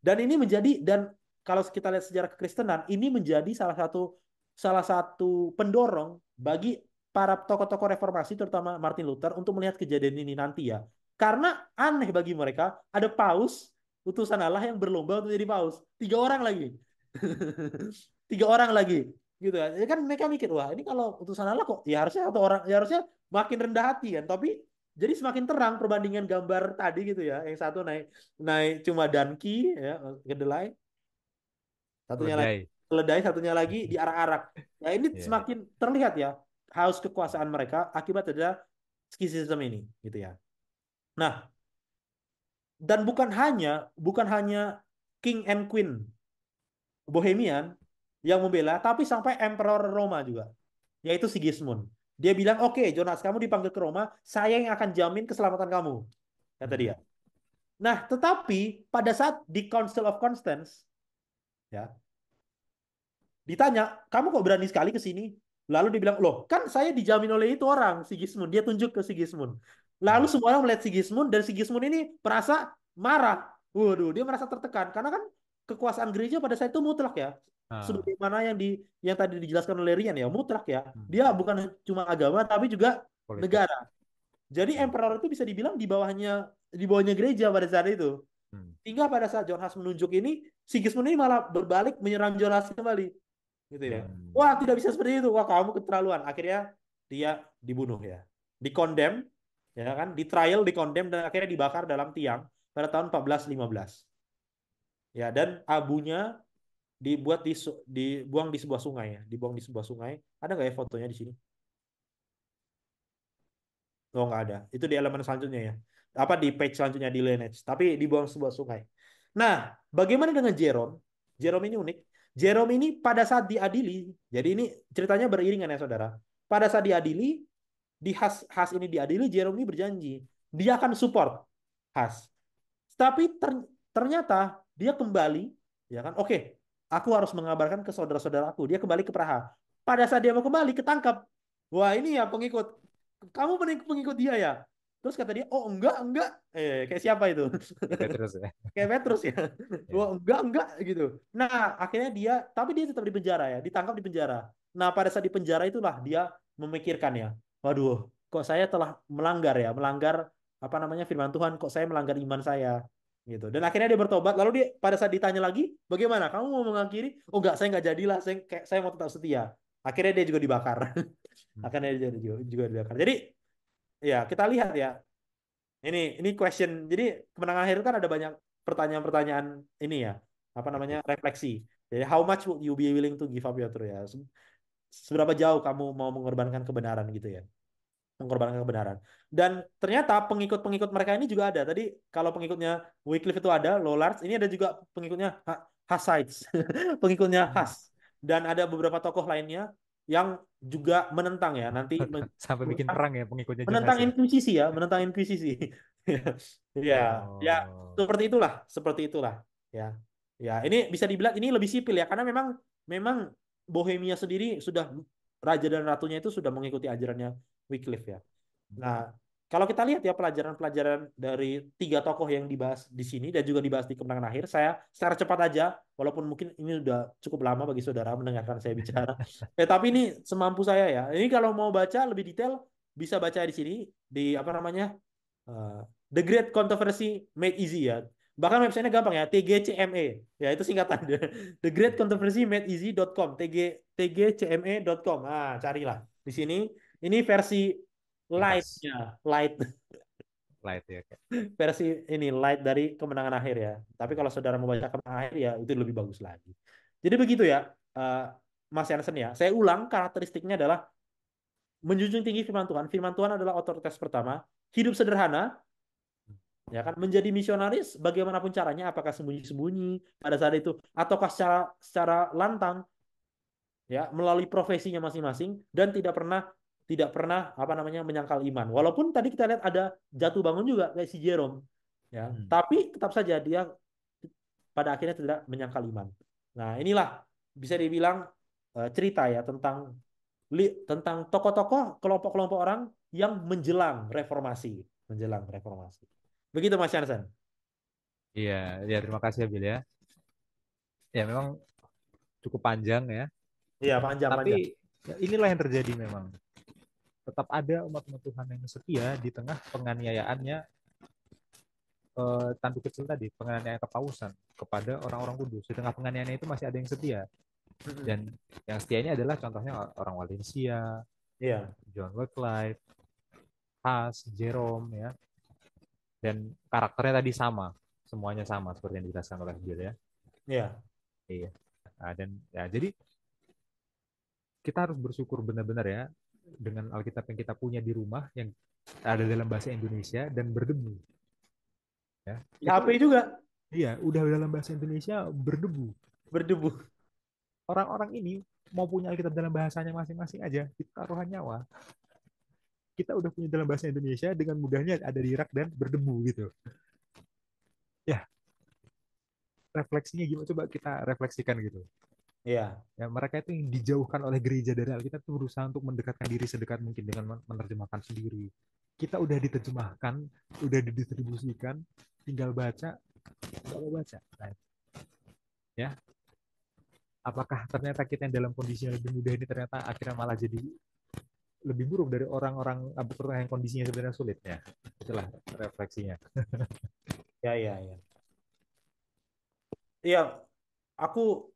Dan ini menjadi dan kalau kita lihat sejarah kekristenan, ini menjadi salah satu pendorong bagi para tokoh-tokoh reformasi terutama Martin Luther untuk melihat kejadian ini nanti ya. Karena aneh bagi mereka ada paus utusan Allah yang berlomba untuk jadi paus. 3 orang lagi. 3 orang lagi gitu ya. Jadi kan mereka mikir, wah ini kalau utusan Allah kok ya harusnya satu orang ya harusnya makin rendah hati kan. Tapi jadi semakin terang perbandingan gambar tadi gitu ya. Yang satu naik naik cuma danki ya, kedelai, satunya lagi Keledai. keledai, satunya lagi diarak-arak. Ya ini Iya, iya. semakin terlihat ya haus kekuasaan mereka akibat ada skisisme ini gitu ya. Nah, dan bukan hanya King and Queen Bohemian yang membela, tapi sampai Emperor Roma juga, yaitu Sigismund. Dia bilang, oke, Jonas, kamu dipanggil ke Roma, saya yang akan jamin keselamatan kamu, kata Hmm. dia. Nah, tetapi pada saat di Council of Constance, ya, ditanya, kamu kok berani sekali ke sini? Lalu dia bilang, loh, kan saya dijamin oleh itu orang, Sigismund. Dia tunjuk ke Sigismund. Lalu Hmm. semua orang melihat Sigismund, dan Sigismund ini merasa marah. Waduh, dia merasa tertekan. Karena kan kekuasaan gereja pada saat itu mutlak ya. Ah. Sebagaimana yang tadi dijelaskan oleh Rian ya, mutlak ya. Hmm. Dia bukan cuma agama, tapi juga Politik. negara. Jadi Hmm. emperor itu bisa dibilang di bawahnya gereja pada saat itu. Hmm. Hingga pada saat John Huss menunjuk ini, Sigismund ini malah berbalik menyerang John Huss kembali gitu ya. Hmm. Wah, tidak bisa seperti itu. Wah, kamu keterlaluan. Akhirnya dia dibunuh ya. Dikondem, ya kan? Di trial, dikondem dan akhirnya dibakar dalam tiang pada tahun 1415. Ya, dan abunya dibuang di sebuah sungai ya, dibuang di sebuah sungai. Ada nggak ya fotonya di sini? Oh, nggak ada. Itu di elemen selanjutnya ya. Apa di page selanjutnya di lineage. Tapi dibuang sebuah sungai. Nah, bagaimana dengan Jerome? Jerome ini unik. Jerome ini pada saat diadili, jadi ini ceritanya beriringan ya saudara. Pada saat diadili, di Has ini diadili, Jerome ini berjanji dia akan support Has. Tapi ternyata dia kembali, ya kan? Oke, aku harus mengabarkan ke saudara-saudaraku. Dia kembali ke Praha. Pada saat dia mau kembali, ketangkap. Wah, ini ya pengikut. Kamu pengikut dia ya? Terus kata dia, oh enggak. Kayak siapa itu? Kita terus ya. Kayak Petrus ya. Ya. Wah, enggak gitu. Nah, akhirnya tapi dia tetap di penjara ya, ditangkap di penjara. Nah, pada saat di penjara itulah dia memikirkan ya, waduh, kok saya telah melanggar apa namanya firman Tuhan, kok saya melanggar iman saya gitu. Dan akhirnya dia bertobat. Lalu dia pada saat ditanya lagi, bagaimana? Kamu mau mengakhiri? Oh enggak, saya enggak jadilah. Saya mau tetap setia. Akhirnya dia juga dibakar. Hmm. Akhirnya dia juga dibakar. Jadi ya kita lihat ya, ini question. Jadi kemenangan akhir kan ada banyak pertanyaan-pertanyaan ini ya, apa namanya Etik. refleksi. Jadi how much would you be willing to give up your truth ya? Seberapa jauh kamu mau mengorbankan kebenaran gitu ya? Mengorbankan kebenaran. Dan ternyata pengikut-pengikut mereka ini juga ada. Tadi kalau pengikutnya Wycliffe itu ada, Lollards, ini ada juga pengikutnya Hussites, pengikutnya Hmm. Huss. Dan ada beberapa tokoh lainnya yang juga menentang ya. Nanti Sampai bikin perang ya pengikutnya Jonas menentang ya. inkuisisi ya, menentang inkuisisi. Ya, ya Oh. seperti itulah ya. Ya, ini bisa dibilang ini lebih sipil ya karena memang Bohemia sendiri sudah raja dan ratunya itu sudah mengikuti ajarannya Wycliffe ya. Nah, kalau kita lihat ya pelajaran-pelajaran dari 3 tokoh yang dibahas di sini dan juga dibahas di kemenangan akhir, saya secara cepat aja, walaupun mungkin ini udah cukup lama bagi saudara mendengarkan saya bicara. Tapi ini semampu saya ya. Ini kalau mau baca lebih detail bisa baca di sini di apa namanya eh, The Great Controversy Made Easy ya. Bahkan websitenya gampang ya, TGCME. Ya itu singkatan. The Great Controversy Made Easy.com, tgcme.com. Ah, carilah di sini. Ini versi Ringkas. light-nya, light Light ya. Kak. versi ini light dari kemenangan akhir ya. Tapi kalau saudara mau baca kemenangan akhir ya itu lebih bagus lagi. Jadi begitu ya, eh, Mas Yansen ya. Saya ulang karakteristiknya adalah menjunjung tinggi firman Tuhan. Firman Tuhan adalah otoritas pertama. Hidup sederhana, Ya kan, menjadi misionaris bagaimanapun caranya, apakah sembunyi-sembunyi pada saat itu ataukah secara secara lantang, ya, melalui profesinya masing-masing, dan tidak pernah apa namanya menyangkal iman. Walaupun tadi kita lihat ada jatuh bangun juga kayak si Jerome, ya, Hmm. tapi tetap saja dia pada akhirnya tidak menyangkal iman. Nah, inilah bisa dibilang cerita ya tentang tokoh-tokoh, kelompok-kelompok orang yang menjelang reformasi. Begitu Mas Yansen. Iya, ya terima kasih ya Bil ya. Ya memang cukup panjang ya. Iya, panjang-panjang. Tapi ya, inilah yang terjadi memang. Tetap ada umat-umat Tuhan yang setia di tengah penganiayaannya tanduk kecil tadi, penganiayaan kepausan kepada orang-orang kudus. Di tengah penganiayaan itu masih ada yang setia. Dan yang setia ini adalah contohnya orang Valencia, Iya, John Wycliffe, Huss, Jerome ya. Dan karakternya tadi sama, semuanya sama seperti yang dijelaskan oleh Bill ya. iya, Iya. Nah, dan ya jadi kita harus bersyukur benar-benar ya dengan Alkitab yang kita punya di rumah yang ada dalam bahasa Indonesia dan berdebu ya. di Itu HP juga iya, udah dalam bahasa Indonesia berdebu. berdebu. Orang-orang ini mau punya Alkitab dalam bahasanya masing-masing aja, itu taruhan nyawa. Kita udah punya dalam bahasa Indonesia dengan mudahnya ada di rak dan berdebu gitu. Ya, refleksinya gimana coba kita refleksikan gitu. Iya, Ya, mereka itu yang dijauhkan oleh gereja dari Alkitab itu berusaha untuk mendekatkan diri sedekat mungkin dengan menerjemahkan sendiri. Kita udah diterjemahkan, udah didistribusikan, tinggal baca, nggak mau baca. Nah, ya, apakah ternyata kita yang dalam kondisi yang lebih mudah ini ternyata akhirnya malah jadi lebih buruk dari orang-orang yang kondisinya sebenarnya sulit ya. Itulah refleksinya. iya, iya, iya. Iya, aku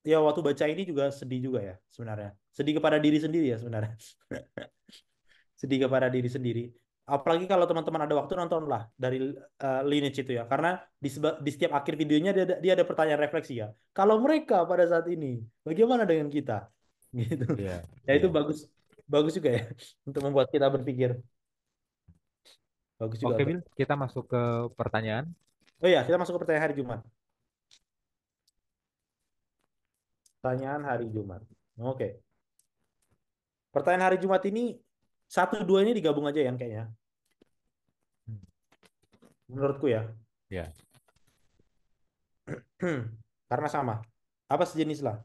ya waktu baca ini juga sedih juga ya sebenarnya. Sedih kepada diri sendiri ya sebenarnya. Sedih kepada diri sendiri. Apalagi kalau teman-teman ada waktu nontonlah dari Lineage itu ya. Karena di setiap akhir videonya dia ada pertanyaan refleksi ya. Kalau mereka pada saat ini, bagaimana dengan kita? Gitu. Iya, Ya itu iya. bagus bagus juga ya untuk membuat kita berpikir. Bagus juga Oke, untuk. Bil, kita masuk ke pertanyaan. Oh iya, kita masuk ke pertanyaan hari Jumat. Pertanyaan hari Jumat. Oke. Pertanyaan hari Jumat ini satu dua ini digabung aja ya kayaknya. Hmm, Menurutku ya. ya. Karena sama. Apa sejenis lah.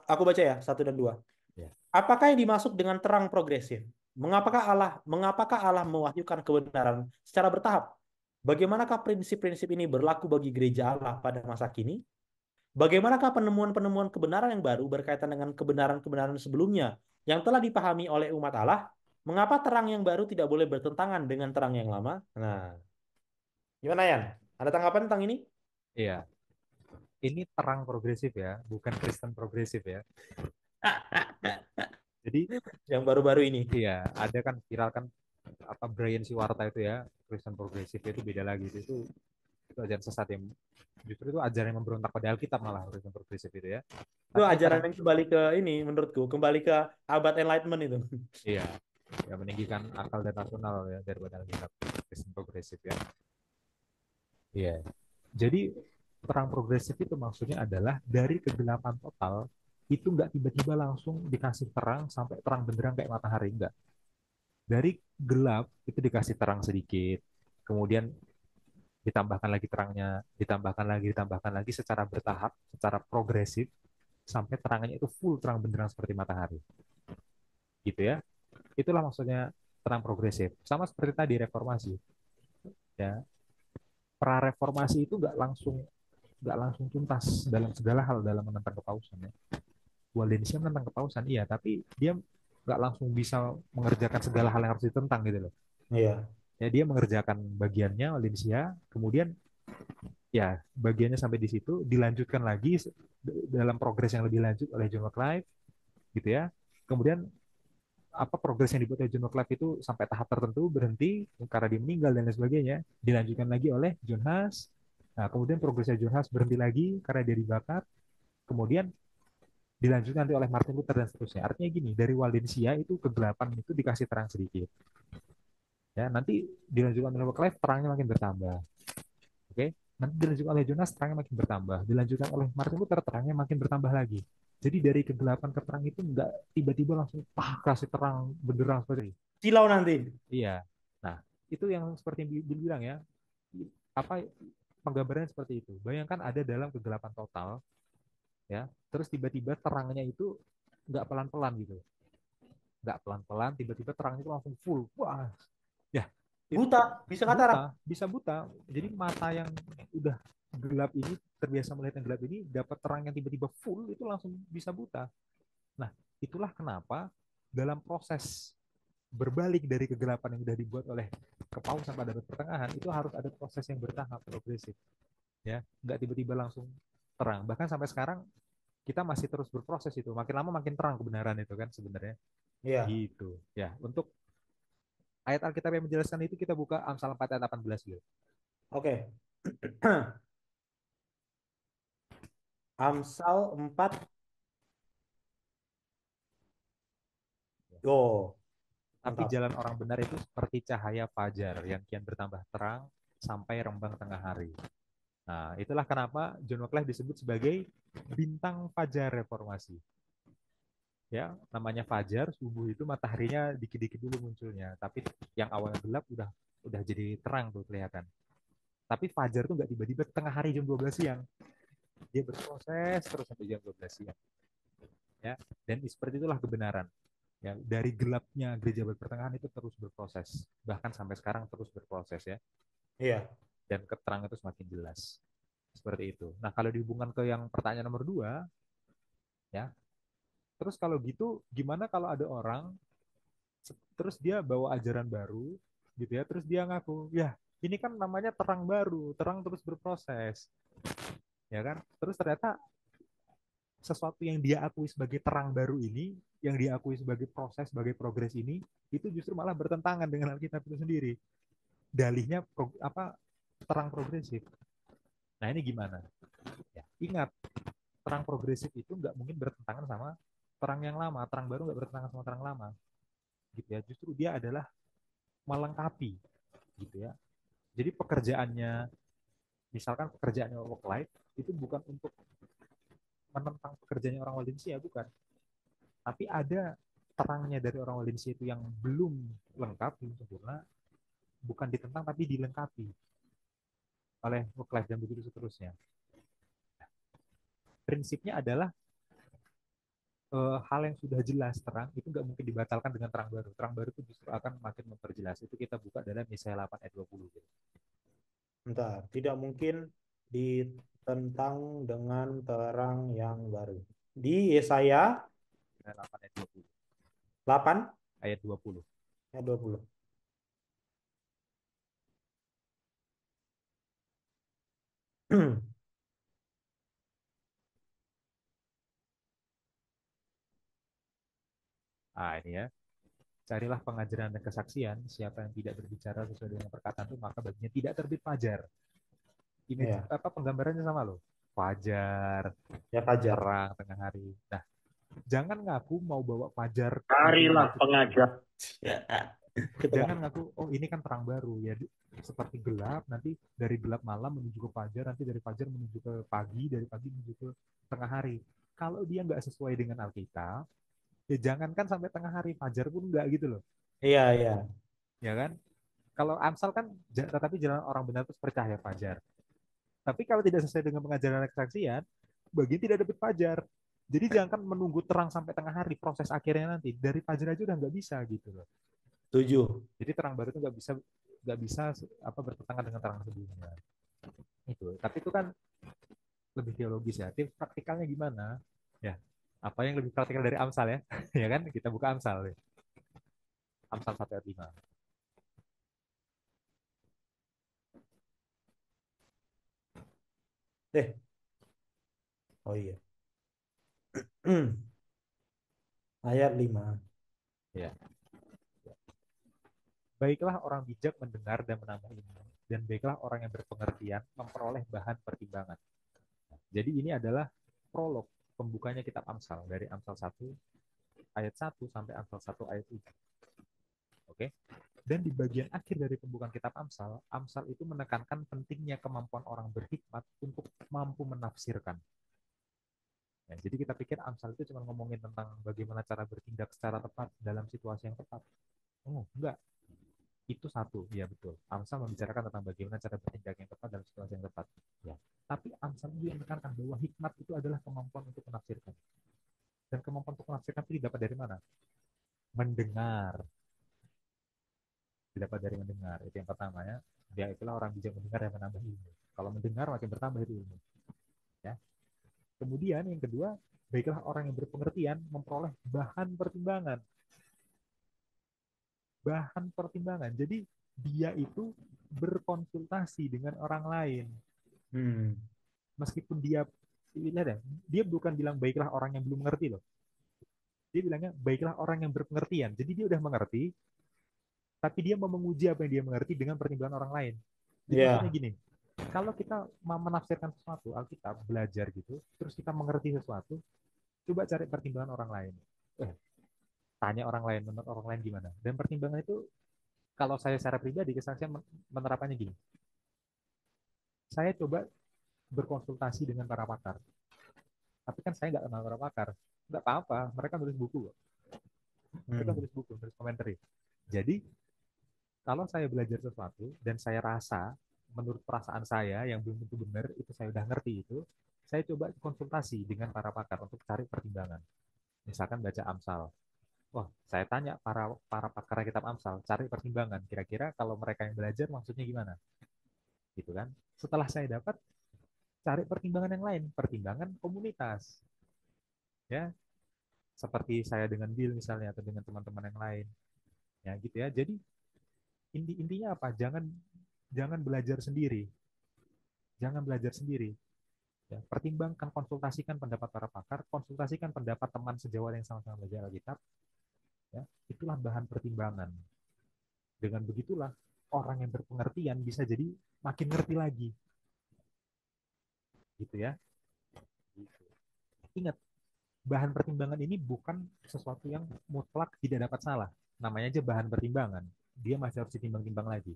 Aku baca ya, satu dan dua. Ya. Apakah yang dimaksud dengan terang progresif? Mengapakah Allah mewahyukan kebenaran secara bertahap? Bagaimanakah prinsip-prinsip ini berlaku bagi gereja Allah pada masa kini? Bagaimanakah penemuan-penemuan kebenaran yang baru berkaitan dengan kebenaran-kebenaran sebelumnya yang telah dipahami oleh umat Allah? Mengapa terang yang baru tidak boleh bertentangan dengan terang yang lama? Nah, gimana Yan? Ada tanggapan tentang ini? Iya. Ini terang progresif ya, bukan Kristen progresif ya. Jadi Yang baru-baru ini. iya, ada kan viral kan apa Brian Siwarta itu ya, Kristen progresif itu beda lagi itu ajaran sesat yang justru itu ajaran yang memberontak pada Alkitab malah Kristen progresif itu ya. Itu Tapi ini ajaran terang yang kembali ke ini menurutku, kembali ke abad Enlightenment itu. iya, ya meninggikan akal dan rasional ya daripada Alkitab Kristen progresif ya. Iya. Jadi terang progresif itu maksudnya adalah dari kegelapan total itu nggak tiba-tiba langsung dikasih terang sampai terang benderang kayak matahari enggak. Dari gelap itu dikasih terang sedikit, kemudian ditambahkan lagi terangnya, ditambahkan lagi secara bertahap, secara progresif sampai terangnya itu full terang benderang seperti matahari. Gitu ya. Itulah maksudnya terang progresif. Sama seperti tadi reformasi, ya. Pra reformasi itu nggak langsung tuntas dalam segala hal dalam menentang kepausan ya. Waldensia menentang kepausan iya, tapi dia nggak langsung bisa mengerjakan segala hal yang harus ditentang gitu loh. Iya. Ya dia mengerjakan bagiannya Waldensia, kemudian ya bagiannya sampai di situ dilanjutkan lagi dalam progres yang lebih lanjut oleh John Wycliffe gitu ya. Kemudian apa progres yang dibuat oleh John Wycliffe itu sampai tahap tertentu berhenti karena dia meninggal dan lain sebagainya, dilanjutkan lagi oleh John Huss. Nah, kemudian progresnya John Huss berhenti lagi karena dia dibakar. Kemudian dilanjutkan nanti oleh Martin Luther dan seterusnya. Artinya gini, dari Waldensia itu kegelapan itu dikasih terang sedikit. Ya, nanti dilanjutkan oleh Wycliffe terangnya makin bertambah. Oke, nanti dilanjutkan oleh Jonas terangnya makin bertambah, dilanjutkan oleh Martin Luther terangnya makin bertambah lagi. Jadi dari kegelapan ke terang itu nggak tiba-tiba langsung kasih terang benderang seperti itu. Silau nanti. Iya. Nah, itu yang seperti yang Bill bilang ya, apa penggambarannya seperti itu. Bayangkan ada dalam kegelapan total, ya, terus tiba-tiba terangnya itu nggak pelan-pelan gitu, nggak pelan-pelan, tiba-tiba terangnya itu langsung full, wah, ya, itu Buta, bisa katarak. buta, bisa buta. Jadi mata yang udah gelap ini, terbiasa melihat yang gelap ini, dapat terang yang tiba-tiba full, itu langsung bisa buta. Nah, itulah kenapa dalam proses berbalik dari kegelapan yang sudah dibuat oleh kepausan pada abad pertengahan, itu harus ada proses yang bertahap, progresif, ya, nggak tiba-tiba langsung terang. Bahkan sampai sekarang kita masih terus berproses itu, makin lama makin terang kebenaran itu kan sebenarnya, Iya. gitu ya. Untuk ayat Alkitab yang menjelaskan itu kita buka Amsal 4 ayat 18 gitu. Oke. Amsal 4. Oh, Tapi mantap. jalan orang benar itu seperti cahaya fajar yang kian bertambah terang sampai rembang tengah hari. Nah, itulah kenapa John Wycliffe disebut sebagai bintang fajar reformasi. Ya, namanya fajar, subuh itu mataharinya dikit-dikit dulu munculnya, tapi yang awalnya gelap udah jadi terang tuh kelihatan. Tapi fajar tuh nggak tiba-tiba tengah hari jam 12 siang. Dia berproses terus sampai jam 12 siang. Ya, dan seperti itulah kebenaran. Ya, dari gelapnya gereja abad pertengahan itu terus berproses, bahkan sampai sekarang terus berproses ya, Iya. dan keterangan itu semakin jelas seperti itu. Nah, kalau dihubungkan ke yang pertanyaan nomor dua, ya, terus kalau gitu gimana kalau ada orang terus dia bawa ajaran baru gitu ya, terus dia ngaku ya ini kan namanya terang baru, terang terus berproses, ya kan, terus ternyata sesuatu yang dia akui sebagai terang baru ini, yang dia akui sebagai proses, sebagai progres ini, itu justru malah bertentangan dengan Alkitab itu sendiri. Dalihnya apa, terang progresif. Nah, ini gimana? Ya, ingat, terang progresif itu nggak mungkin bertentangan sama terang yang lama, terang baru nggak bertentangan sama terang lama, gitu ya. Justru dia adalah melengkapi, gitu ya. Jadi pekerjaannya, misalkan pekerjaannya work life itu bukan untuk menentang pekerjaannya orang Waldensia, bukan. Tapi ada terangnya dari orang Waldensia itu yang belum lengkap, belum sempurna, bukan ditentang tapi dilengkapi oleh work life dan begitu seterusnya. Prinsipnya adalah hal yang sudah jelas terang itu nggak mungkin dibatalkan dengan terang baru. Terang baru itu justru akan makin memperjelas. Itu kita buka dalam Yesaya 8 ayat 20. Gitu. Bentar. Tidak mungkin ditentang dengan terang yang baru. Di Yesaya Yesaya 8 ayat 20. 8 Ayat 20. ayat 20. Ah, ini ya. Carilah pengajaran dan kesaksian. Siapa yang tidak berbicara sesuai dengan perkataan itu, maka baginya tidak terbit fajar. Image Ya, apa penggambarannya sama loh. Fajar, ya Fajar. terang tengah hari. Nah, jangan ngaku mau bawa fajar itu Carilah waktu pengajar. jangan ngaku oh ini kan terang baru ya, seperti gelap, nanti dari gelap malam menuju ke fajar, nanti dari fajar menuju ke pagi, dari pagi menuju ke tengah hari. Kalau dia nggak sesuai dengan Alkitab, ya jangankan sampai tengah hari, fajar pun nggak gitu loh, Iya, iya. ya kan. Kalau Amsal kan tetapi jalan orang benar itu percaya fajar, tapi kalau tidak sesuai dengan pengajaran dan kesaksian, bagian tidak dapat fajar. Jadi jangan menunggu terang sampai tengah hari, proses akhirnya nanti dari fajar aja udah nggak bisa gitu loh. Tujuh. Jadi terang baru itu nggak bisa apa bertentangan dengan terang sebelumnya. Itu. Tapi itu kan lebih teologis ya. Tips praktikalnya gimana? Ya. Apa yang lebih praktikal dari Amsal ya? Ya kan? Kita buka Amsal ya. Amsal 1 ayat 5. Eh, oh iya. Ayat 5. Ya. Baiklah orang bijak mendengar dan menambah ilmu, dan baiklah orang yang berpengertian memperoleh bahan pertimbangan. Jadi ini adalah prolog pembukanya kitab Amsal dari Amsal 1 ayat 1 sampai Amsal 1 ayat 7. Oke. Dan di bagian akhir dari pembukaan kitab Amsal, Amsal itu menekankan pentingnya kemampuan orang berhikmat untuk mampu menafsirkan. Ya, jadi kita pikir Amsal itu cuma ngomongin tentang bagaimana cara bertindak secara tepat dalam situasi yang tepat. Oh, enggak. Itu satu, ya betul. Amsal membicarakan tentang bagaimana cara bertindak yang tepat dalam situasi yang tepat. Ya. Tapi Amsal juga menekankan bahwa hikmat itu adalah kemampuan untuk menafsirkan. Dan kemampuan untuk menafsirkan itu didapat dari mana? Mendengar. Didapat dari mendengar. Itu yang pertama ya. Dia itulah orang bijak mendengar yang menambah ilmu. Kalau mendengar makin bertambah itu ilmu. Ya. Kemudian yang kedua, baiklah orang yang berpengertian memperoleh bahan pertimbangan. Bahan pertimbangan. Jadi dia itu berkonsultasi dengan orang lain. Hmm. Meskipun dia lihat ya, dia bukan bilang baiklah orang yang belum mengerti loh. Dia bilangnya baiklah orang yang berpengertian. Jadi dia udah mengerti, tapi dia mau menguji apa yang dia mengerti dengan pertimbangan orang lain. Jadi maksudnya Ya, gini, kalau kita mau menafsirkan sesuatu, Alkitab, belajar gitu, terus kita mengerti sesuatu, coba cari pertimbangan orang lain. Eh, tanya orang lain, menurut orang lain gimana. Dan pertimbangan itu, kalau saya secara pribadi, saya menerapkannya gini. Saya coba berkonsultasi dengan para pakar. Tapi kan saya nggak kenal para pakar. Nggak apa-apa, mereka nulis buku kok. Mereka hmm. nulis buku, nulis komentar. Jadi, kalau saya belajar sesuatu dan saya rasa, menurut perasaan saya yang belum tentu benar, itu saya udah ngerti itu, saya coba konsultasi dengan para pakar untuk cari pertimbangan. Misalkan baca Amsal. Wah, saya tanya para para pakar kitab Amsal, cari pertimbangan. Kira-kira kalau mereka yang belajar maksudnya gimana? Gitu kan? Setelah saya dapat, cari pertimbangan yang lain, pertimbangan komunitas. Ya, seperti saya dengan Bill misalnya atau dengan teman-teman yang lain. Ya, gitu ya. Jadi intinya apa? Jangan jangan belajar sendiri. Jangan belajar sendiri. Ya, pertimbangkan, konsultasikan pendapat para pakar, konsultasikan pendapat teman sejawat yang sama-sama belajar Alkitab. Ya, itulah bahan pertimbangan. Dengan begitulah orang yang berpengertian bisa jadi makin ngerti lagi, gitu ya. Gitu. Ingat, bahan pertimbangan ini bukan sesuatu yang mutlak tidak dapat salah. Namanya aja bahan pertimbangan. Dia masih harus ditimbang-timbang lagi.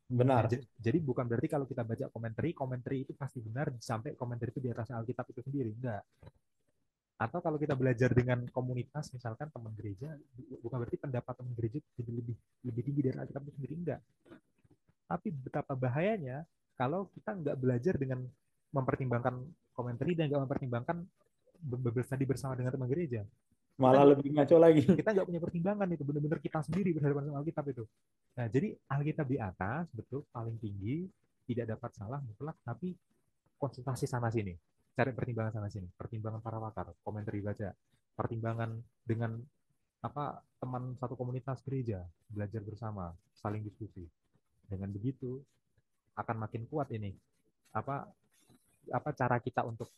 Ya, Benar. jadi bukan berarti kalau kita baca komentari itu pasti benar sampai komentari itu di atas Alkitab itu sendiri. Enggak. Atau kalau kita belajar dengan komunitas, misalkan teman gereja, bukan berarti pendapat teman gereja jadi lebih lebih tinggi dari Alkitab itu sendiri, enggak. Tapi betapa bahayanya kalau kita nggak belajar dengan mempertimbangkan komentari dan nggak mempertimbangkan tadi bersama dengan teman gereja. Kita Malah nggak lebih ngaco lagi. kita nggak punya pertimbangan itu, benar-benar kita sendiri berhadapan dengan Alkitab itu. Nah, jadi Alkitab di atas, betul, paling tinggi, tidak dapat salah mutlak, tapi konsultasi sana sini, cari pertimbangan sana sini, pertimbangan para pakar, komentar baca, pertimbangan dengan apa teman satu komunitas gereja, belajar bersama, saling diskusi. Dengan begitu akan makin kuat ini apa apa cara kita untuk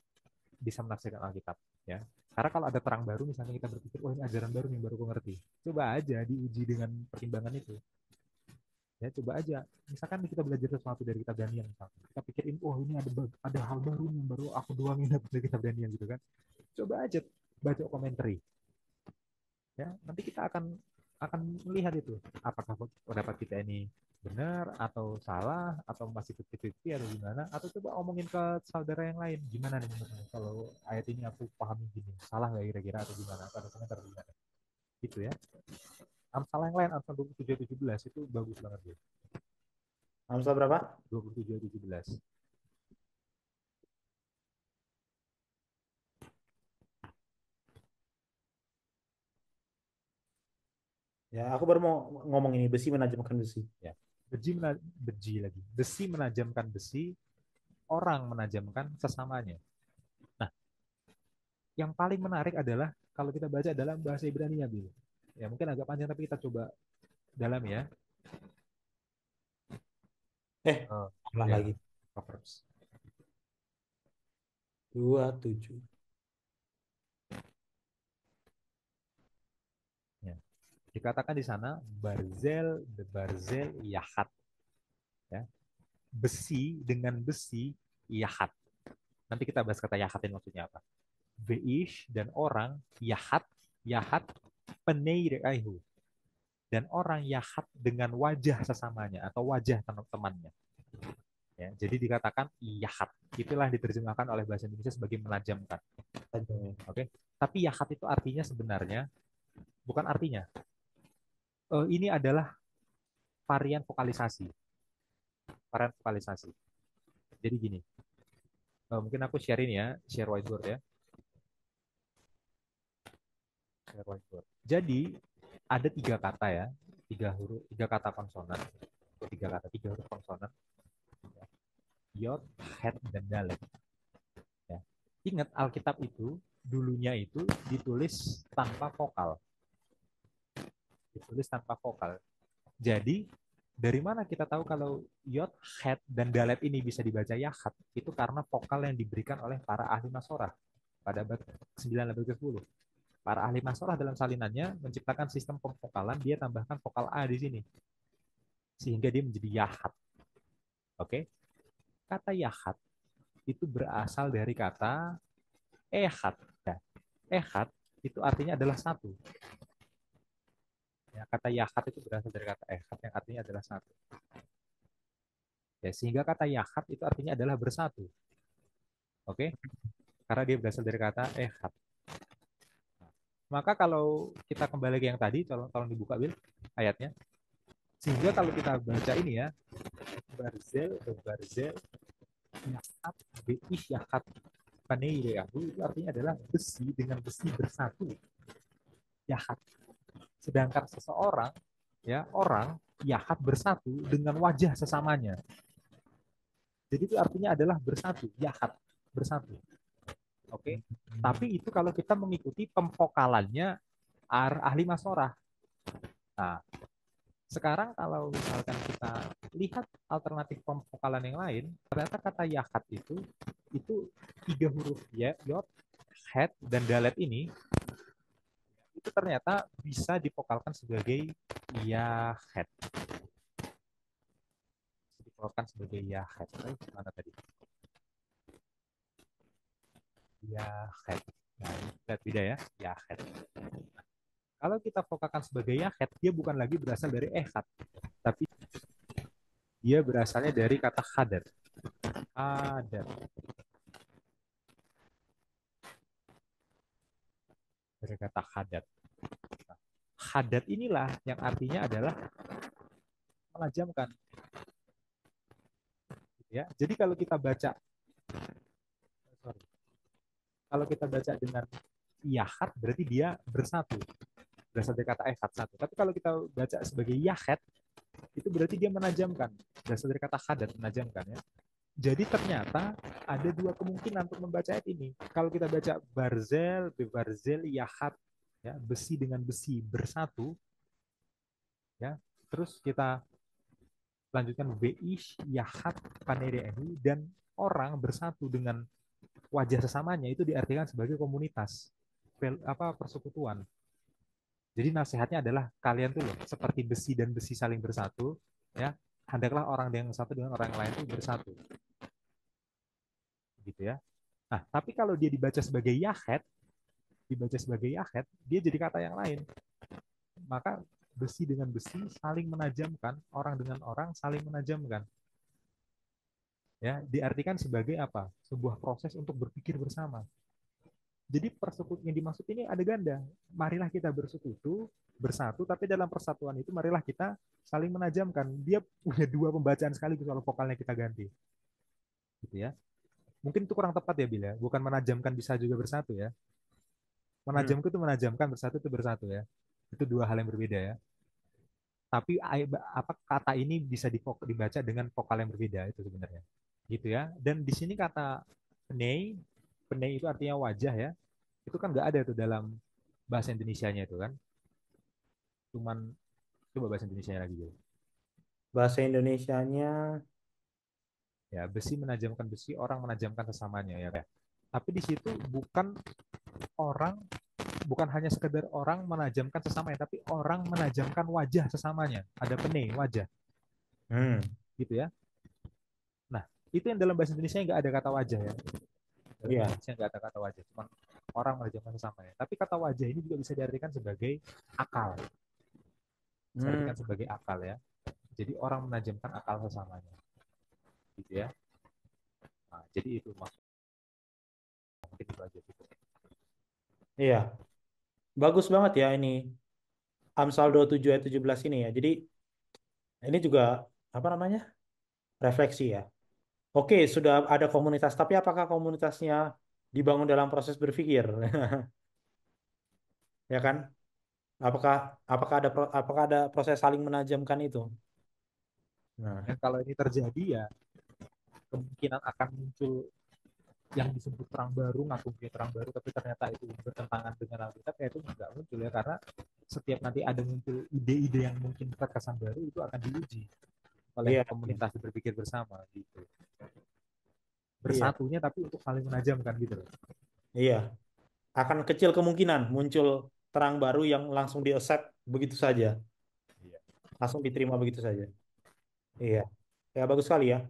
bisa menafsirkan Alkitab, ya. Karena kalau ada terang baru, misalnya kita berpikir, oh ini ajaran baru yang baru aku ngerti, coba aja diuji dengan pertimbangan itu. Ya, coba aja. Misalkan kita belajar sesuatu dari kitab Daniel, misalkan. Kita pikirin, oh ini ada hal baru yang baru aku doang yang dapat dari kitab Daniel gitu kan. Coba aja baca komentari. Ya, nanti kita akan melihat itu apakah pendapat kita ini benar atau salah atau masih 50-50 atau gimana, atau coba omongin ke saudara yang lain gimana nih menurutmu kalau ayat ini aku pahami gini, salah nggak kira-kira atau gimana, atau ada komentar gimana gitu ya. Amsal yang lain, Amsal 27-17 itu bagus banget ya. Amsal berapa? 27-17. Ya, aku baru mau ngomong ini, besi menajamkan besi. Ya, besi menajamkan besi, orang menajamkan sesamanya. Nah, yang paling menarik adalah kalau kita baca dalam bahasa Ibrani ya, Bil. Ya, mungkin agak panjang tapi kita coba dalam ya. Salah Ya, lagi. Proverbs. 27. Ya. Dikatakan di sana barzel de barzel yahat, ya. Besi dengan besi yahat. Nanti kita bahas kata yahatin maksudnya apa. Beish dan orang yahat yahat penei re'aihu. dan orang yahat dengan wajah sesamanya atau wajah temannya. Ya, jadi dikatakan yahat. Itulah yang diterjemahkan oleh bahasa Indonesia sebagai menajamkan. Oke, tapi yahat itu artinya sebenarnya bukan artinya. Ini adalah varian vokalisasi. Varian vokalisasi. Jadi gini, mungkin aku share ini ya, share whiteboard ya. Share whiteboard. Jadi ada tiga kata ya, tiga kata konsonan, tiga huruf konsonan, ya. Yod, het, dan dalet. Ya. Ingat Alkitab itu dulunya itu ditulis tanpa vokal, ditulis tanpa vokal. Jadi dari mana kita tahu kalau yod, het, dan dalet ini bisa dibaca yahat? Itu karena vokal yang diberikan oleh para ahli masorah pada abad 9 abad ke-10. Para ahli masorah dalam salinannya menciptakan sistem pemvokalan, dia tambahkan vokal A di sini. Sehingga dia menjadi yahat. Oke? Kata yahat itu berasal dari kata ehad. Ya. Ehad itu artinya adalah satu. Ya, kata yahat itu berasal dari kata ehad yang artinya adalah satu. Ya, sehingga kata yahat itu artinya adalah bersatu. Oke? Karena dia berasal dari kata ehad. Maka kalau kita kembali ke yang tadi, tolong dibuka Bil ayatnya. Sehingga kalau kita baca ini ya, barzel, barzel, yahat, beish, yahat, paneireahu, itu artinya adalah besi dengan besi bersatu. Yahat. Sedangkan seseorang, ya orang, yahat bersatu dengan wajah sesamanya. Jadi itu artinya adalah bersatu, yahat, bersatu. Oke. Tapi itu kalau kita mengikuti pemvokalannya ahli masorah. Nah, sekarang kalau misalkan kita lihat alternatif pemvokalan yang lain, ternyata kata yahat itu tiga huruf ya, yod, het, dan dalet ini itu ternyata bisa divokalkan sebagai yahet. Divokalkan sebagai yahet. Mana tadi? Yahet. Nah, lihat beda ya, yahet. Kalau kita vokalkan sebagai yahet, dia bukan lagi berasal dari ehad, tapi dia berasalnya dari kata hadat. Hadat. Dari kata hadat. Nah, hadat inilah yang artinya adalah menajamkan. Ya, jadi kalau kita baca, sorry, kalau kita baca dengan yahat berarti dia bersatu, berasal dari kata ehad satu. Tapi kalau kita baca sebagai yahet, itu berarti dia menajamkan, berasal dari kata hadat, menajamkan ya. Jadi ternyata ada dua kemungkinan untuk membaca ayat ini. Kalau kita baca barzel, bebarzel, yahat, ya, besi dengan besi bersatu, ya. Terus kita lanjutkan beish, yahat, panerehu, dan orang bersatu dengan wajah sesamanya itu diartikan sebagai komunitas, persekutuan. Jadi nasihatnya adalah kalian tuh loh seperti besi dan besi saling bersatu, ya. Hendaklah orang yang satu dengan orang yang lain itu bersatu, gitu ya. Nah, tapi kalau dia dibaca sebagai yahet, dia jadi kata yang lain. Maka besi dengan besi saling menajamkan, orang dengan orang saling menajamkan. Ya, diartikan sebagai apa? Sebuah proses untuk berpikir bersama. Jadi persekutuan yang dimaksud ini ada ganda. Marilah kita bersekutu, bersatu, tapi dalam persatuan itu marilah kita saling menajamkan. Dia punya dua pembacaan sekaligus kalau vokalnya kita ganti. Gitu ya. Mungkin itu kurang tepat ya Bila. Bukan menajamkan bisa juga bersatu ya. Menajamkan itu menajamkan, bersatu itu bersatu ya. Itu dua hal yang berbeda ya. Tapi apa kata ini bisa dibaca dengan vokal yang berbeda itu sebenarnya. Gitu ya. Dan di sini kata penei, penei itu artinya wajah ya. Itu kan nggak ada tuh dalam bahasa Indonesianya itu kan. Cuman coba bahasa Indonesianya lagi dulu. Bahasa Indonesianya, Ya, besi menajamkan besi, orang menajamkan sesamanya ya. Tapi di situ orang bukan hanya sekedar orang menajamkan sesamanya, tapi orang menajamkan wajah sesamanya. Ada pene, wajah. Gitu ya. Nah, itu yang dalam bahasa Indonesia nggak ada kata wajah ya. Dalam bahasa iya. Indonesia nggak ada kata wajah, cuma orang menajamkan sesamanya. Tapi kata wajah ini juga bisa diartikan sebagai akal. Saya artikan Hmm, sebagai akal ya. Jadi orang menajamkan akal sesamanya, gitu ya. Nah, jadi itu maksud mungkin itu aja gitu. iya, bagus banget ya ini Amsal 27 ayat 17 ini ya. Jadi ini juga apa namanya? Refleksi ya. Oke, sudah ada komunitas, tapi apakah komunitasnya dibangun dalam proses berpikir? Ya kan? Apakah apakah ada proses saling menajamkan itu? Nah, Dan kalau ini terjadi ya kemungkinan akan muncul yang disebut terang baru, ngaku punya terang baru, tapi ternyata itu bertentangan dengan Alkitab, ya itu nggak muncul ya, karena setiap nanti ada muncul ide-ide yang mungkin terkesan baru, itu akan diuji oleh iya, iya, komunitas berpikir bersama gitu. iya, Bersatunya tapi untuk saling menajamkan gitu loh. iya. Akan kecil kemungkinan muncul terang baru yang langsung di accept begitu saja, Iya. langsung diterima begitu saja. Iya, ya bagus sekali ya.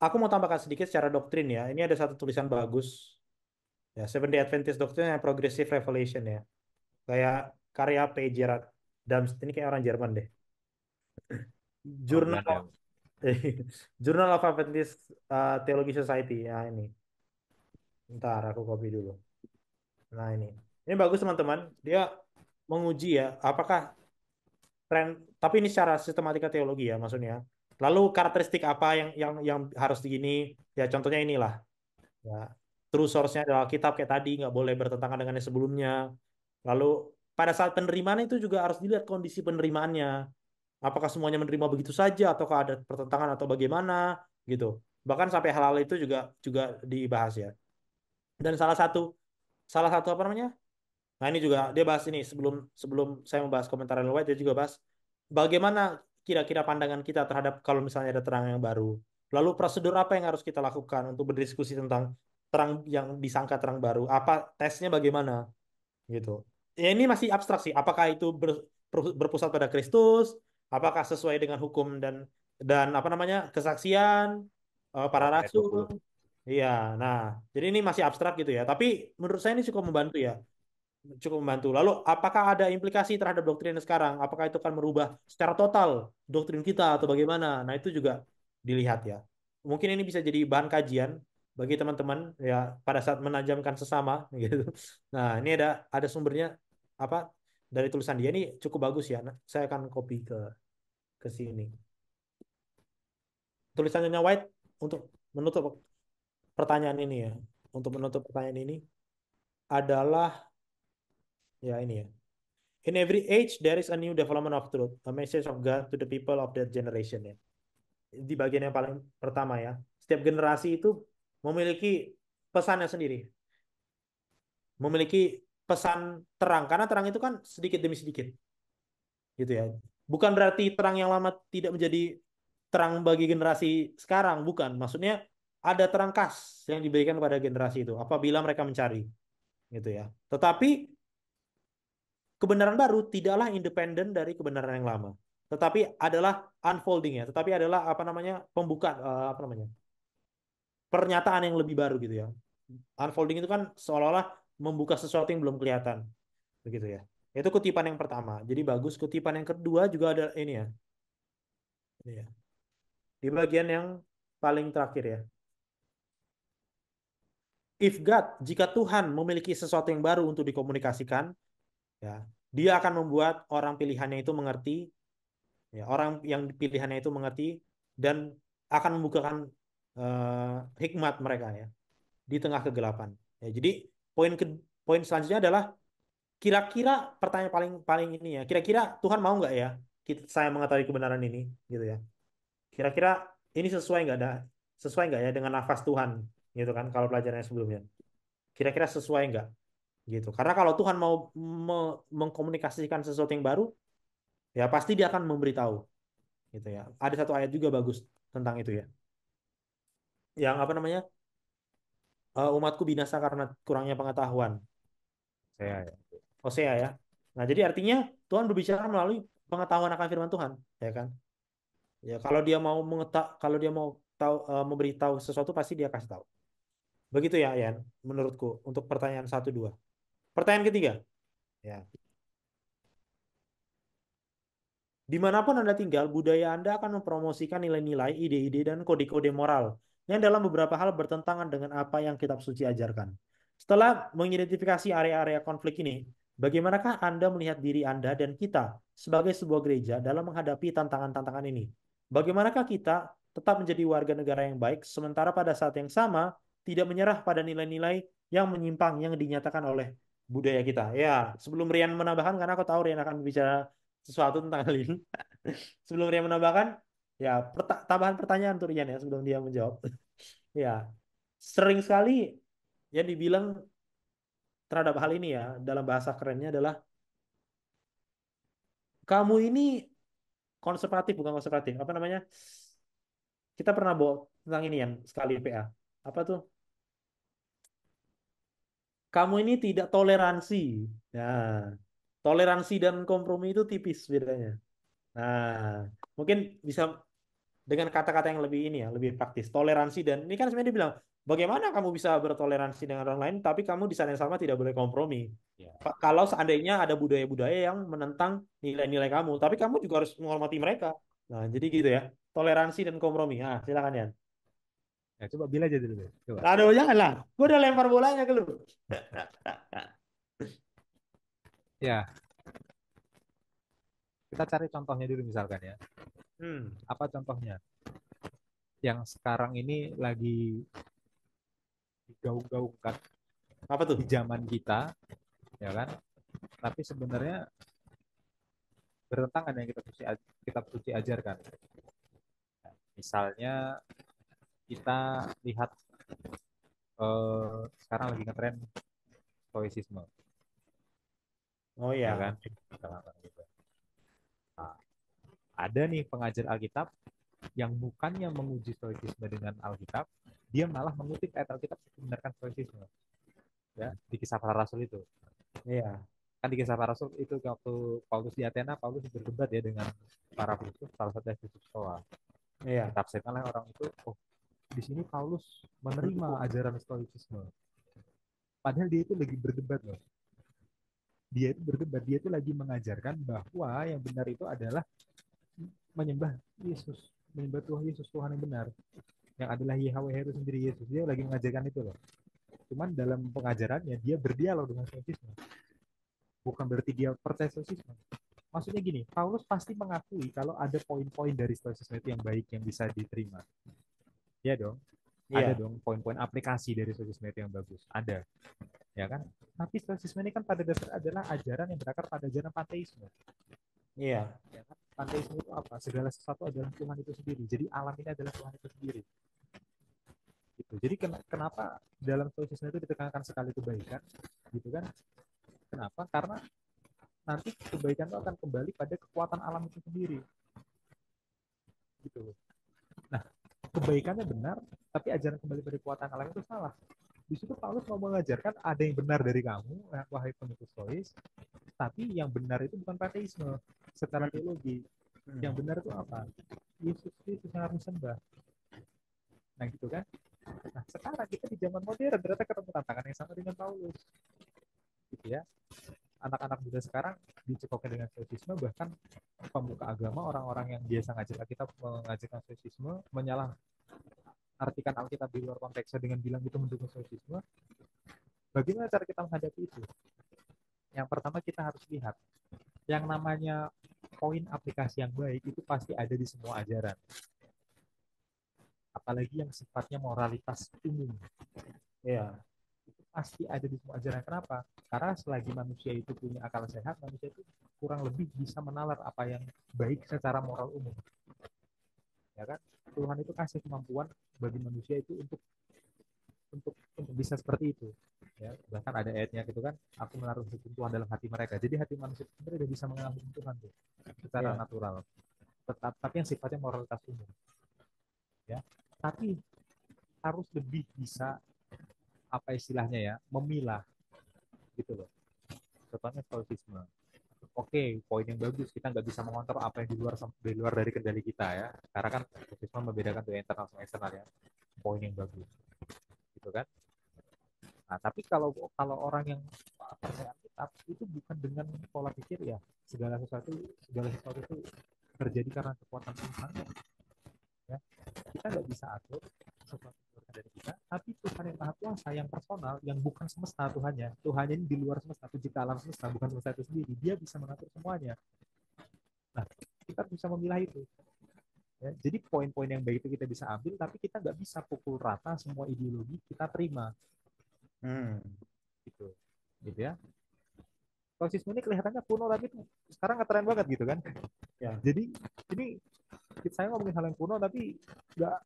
Aku mau tambahkan sedikit secara doktrin ya. Ini ada satu tulisan bagus ya, Seventh Day Adventist Doctrine and Progressive Revelation ya. Kayak karya P. Gerard Darmstadt, ini kayak orang Jerman deh. Oh Journal Belanda. of Journal of Adventist Theology Society ya ini. Ntar aku copy dulu. Nah ini bagus teman-teman. Dia menguji ya, apakah tren, tapi ini secara sistematika teologi ya maksudnya. Lalu karakteristik apa yang harus digini? Ya contohnya inilah. Ya, true source-nya adalah kitab kayak tadi, nggak boleh bertentangan dengan yang sebelumnya. Lalu pada saat penerimaan itu juga harus dilihat kondisi penerimaannya. Apakah semuanya menerima begitu saja, ataukah ada pertentangan atau bagaimana gitu. Bahkan sampai hal-hal itu juga juga dibahas ya. Dan salah satu apa namanya? Nah ini juga dia bahas ini sebelum sebelum saya membahas komentar Ellen White, dia juga bahas bagaimana kira-kira pandangan kita terhadap kalau misalnya ada terang yang baru. Lalu prosedur apa yang harus kita lakukan untuk berdiskusi tentang terang yang disangka terang baru? Apa tesnya bagaimana gitu? Ya ini masih abstrak sih. Apakah itu berpusat pada Kristus? Apakah sesuai dengan hukum dan apa namanya kesaksian para Roma ayat rasul? 20. Iya, nah jadi ini masih abstrak gitu ya. Tapi menurut saya ini cukup membantu ya, cukup membantu. Lalu, apakah ada implikasi terhadap doktrin sekarang? Apakah itu akan merubah secara total doktrin kita atau bagaimana? Nah, itu juga dilihat ya. Mungkin ini bisa jadi bahan kajian bagi teman-teman ya pada saat menajamkan sesama gitu. Nah, ini ada sumbernya apa dari tulisan dia ini cukup bagus ya. Nah, saya akan copy ke sini. Tulisannya White untuk menutup pertanyaan ini ya. Untuk menutup pertanyaan ini adalah ya ini ya. In every age, there is a new development of truth, a message of God to the people of that generation. Ya. Di bagian yang paling pertama ya, setiap generasi itu memiliki pesannya sendiri, memiliki pesan terang, karena terang itu kan sedikit demi sedikit, gitu ya. Bukan berarti terang yang lama tidak menjadi terang bagi generasi sekarang, bukan. Maksudnya ada terang khas yang diberikan kepada generasi itu apabila mereka mencari, gitu ya. Tetapi kebenaran baru tidaklah independen dari kebenaran yang lama, tetapi adalah unfolding ya, tetapi adalah apa namanya pembuka apa namanya pernyataan yang lebih baru gitu ya. Unfolding itu kan seolah-olah membuka sesuatu yang belum kelihatan, begitu ya. Itu kutipan yang pertama. Jadi bagus. Kutipan yang kedua juga ada ini ya. Ini ya. Di bagian yang paling terakhir ya. If God, jika Tuhan memiliki sesuatu yang baru untuk dikomunikasikan, ya, Dia akan membuat orang pilihannya itu mengerti. Ya, orang yang pilihannya itu mengerti dan akan membukakan hikmat mereka ya di tengah kegelapan. Ya, jadi poin ke, poin selanjutnya adalah kira-kira pertanyaan paling paling ini ya. Kira-kira Tuhan mau nggak ya saya mengetahui kebenaran ini gitu ya. Kira-kira ini sesuai nggak ya dengan nafas Tuhan gitu kan kalau pelajarannya sebelumnya. Kira-kira sesuai nggak gitu. Karena kalau Tuhan mau mengkomunikasikan sesuatu yang baru, ya pasti dia akan memberitahu gitu ya. Ada satu ayat juga bagus tentang itu ya. Yang apa namanya? Umatku binasa karena kurangnya pengetahuan. Saya ya. Hosea ya. Nah, jadi artinya Tuhan berbicara melalui pengetahuan akan firman Tuhan, ya kan? Ya, kalau dia mau tahu memberitahu sesuatu pasti dia kasih tahu. Begitu ya, Yan, menurutku untuk pertanyaan satu dua. Pertanyaan ketiga, ya. Dimanapun Anda tinggal, budaya Anda akan mempromosikan nilai-nilai, ide-ide, dan kode-kode moral yang dalam beberapa hal bertentangan dengan apa yang kitab suci ajarkan. Setelah mengidentifikasi area-area konflik ini, bagaimanakah Anda melihat diri Anda dan kita sebagai sebuah gereja dalam menghadapi tantangan-tantangan ini? Bagaimanakah kita tetap menjadi warga negara yang baik, sementara pada saat yang sama tidak menyerah pada nilai-nilai yang menyimpang yang dinyatakan oleh budaya kita? Ya, sebelum Rian menambahkan, karena aku tahu Rian akan bicara sesuatu tentang hal ini. Sebelum Rian menambahkan, ya tambahan pertanyaan untuk Rian ya sebelum dia menjawab. Ya, sering sekali yang dibilang terhadap hal ini ya dalam bahasa kerennya adalah kamu ini konservatif bukan konservatif apa namanya? Kita pernah bawa tentang ini yang sekali PA. Apa tuh? Kamu ini tidak toleransi. Nah, toleransi dan kompromi itu tipis bedanya. Nah, mungkin bisa dengan kata-kata yang lebih ini ya, lebih praktis. Toleransi dan ini kan sebenarnya dibilang, bagaimana kamu bisa bertoleransi dengan orang lain, tapi kamu di saat yang sama tidak boleh kompromi. Ya, Kalau seandainya ada budaya-budaya yang menentang nilai-nilai kamu, tapi kamu juga harus menghormati mereka. Nah, jadi gitu ya, toleransi dan kompromi. Nah, silakan ya. ya coba bila aja dulu deh. Coba. Aduh, janganlah. Gue udah lempar bolanya ke lu. Ya, kita cari contohnya dulu misalkan ya. Hmm, Apa contohnya? Yang sekarang ini lagi digaung-gaungkan apa tuh? di zaman kita, ya kan? Tapi sebenarnya bertentangan yang kita suci ajarkan. Misalnya kita lihat sekarang lagi ngetren stoicisme, Oh ya ya, kan? oke. Misalkan gitu. Nah, ada nih pengajar Alkitab yang bukannya menguji stoicisme dengan Alkitab, dia malah mengutip ayat Alkitab membenarkan stoicisme. Ya, di kisah para rasul itu. Iya, Kan di kisah para rasul itu waktu Paulus di Athena, Paulus berdebat ya dengan para filsuf, salah satu filsuf Stoa. iya. Ditafsirkan oleh orang itu, oh di sini Paulus menerima Mendukung. ajaran stoicisme. Padahal dia itu lagi berdebat loh. Dia itu berdebat, dia itu lagi mengajarkan bahwa yang benar itu adalah menyembah Yesus, menyembah Tuhan Yesus, Tuhan yang benar. Yang adalah Yahweh itu sendiri Yesus. Dia lagi mengajarkan itu loh. Cuman dalam pengajarannya dia berdialog dengan stoicisme. Bukan berarti dia percaya stoicisme. Maksudnya gini, Paulus pasti mengakui kalau ada poin-poin dari stoicisme itu yang baik yang bisa diterima. Ya dong, ada Iya, dong poin-poin aplikasi dari stoicisme itu yang bagus. Ada, ya kan? Tapi stoicisme ini kan pada dasar adalah ajaran yang berakar pada ajaran panteisme. iya, Ya kan? Panteisme itu apa? Segala sesuatu adalah Tuhan itu sendiri. Jadi alam ini adalah Tuhan itu sendiri. Gitu. Jadi kenapa dalam stoicisme itu ditekankan sekali kebaikan, gitu kan? Kenapa? Karena nanti kebaikan itu akan kembali pada kekuatan alam itu sendiri. Gitu. Nah, kebaikannya benar, tapi ajaran kembali pada kekuatan alam itu salah. Di situ Paulus mau mengajarkan ada yang benar dari kamu, wahai pengikut stois, tapi yang benar itu bukan panteisme secara hmm, teologi. Yang hmm. benar itu apa? Yesus itu yang harus sembah. Nah gitu kan. Nah sekarang kita di zaman modern ternyata ketemu tantangan yang sama dengan Paulus. Gitu ya. Anak-anak muda sekarang dicekokkan dengan stoicisme, bahkan pemuka agama, orang-orang yang biasa ngajar Alkitab mengajarkan stoicisme, menyalah artikan Alkitab di luar konteksnya dengan bilang itu mendukung stoicisme. Bagaimana cara kita menghadapi itu? Yang pertama kita harus lihat yang namanya poin aplikasi yang baik itu pasti ada di semua ajaran, apalagi yang sifatnya moralitas umum, Iya, itu pasti ada di semua ajaran. Kenapa? Karena selagi manusia itu punya akal sehat, manusia itu kurang lebih bisa menalar apa yang baik secara moral umum, ya kan? Tuhan itu kasih kemampuan bagi manusia itu untuk bisa seperti itu, ya. Bahkan ada ayatnya gitu kan, aku menaruh hukum Tuhan dalam hati mereka. Jadi hati manusia itu udah bisa mengenal hukum Tuhan tuh secara iya, natural, tetap tapi yang sifatnya moralitas umum, ya. Tapi harus lebih bisa, apa istilahnya ya, memilah gitu loh. Contohnya stoicisme. Oke, poin yang bagus, kita nggak bisa mengontrol apa yang di luar dari kendali kita ya, karena kan stoicisme membedakan tuh internal sama eksternal ya. Poin yang bagus gitu kan. Nah tapi kalau kalau orang yang percaya kitab itu bukan dengan pola pikir ya, segala sesuatu itu terjadi karena kekuatan Tuhan. Ya. Kita nggak bisa atur sesuatu dari kita, tapi Tuhan yang maha kuasa, yang personal, yang bukan semesta Tuhannya. Tuhannya ini di luar semesta, pencipta alam semesta, bukan semesta itu sendiri. Dia bisa mengatur semuanya. Nah, kita bisa memilah itu. Ya, jadi poin-poin yang baik itu kita bisa ambil, tapi kita nggak bisa pukul rata semua ideologi kita terima, gitu, gitu ya. Stoicisme ini kelihatannya kuno, tapi sekarang ngetren banget gitu kan. Ya. Jadi ini saya ngomongin hal yang kuno, tapi nggak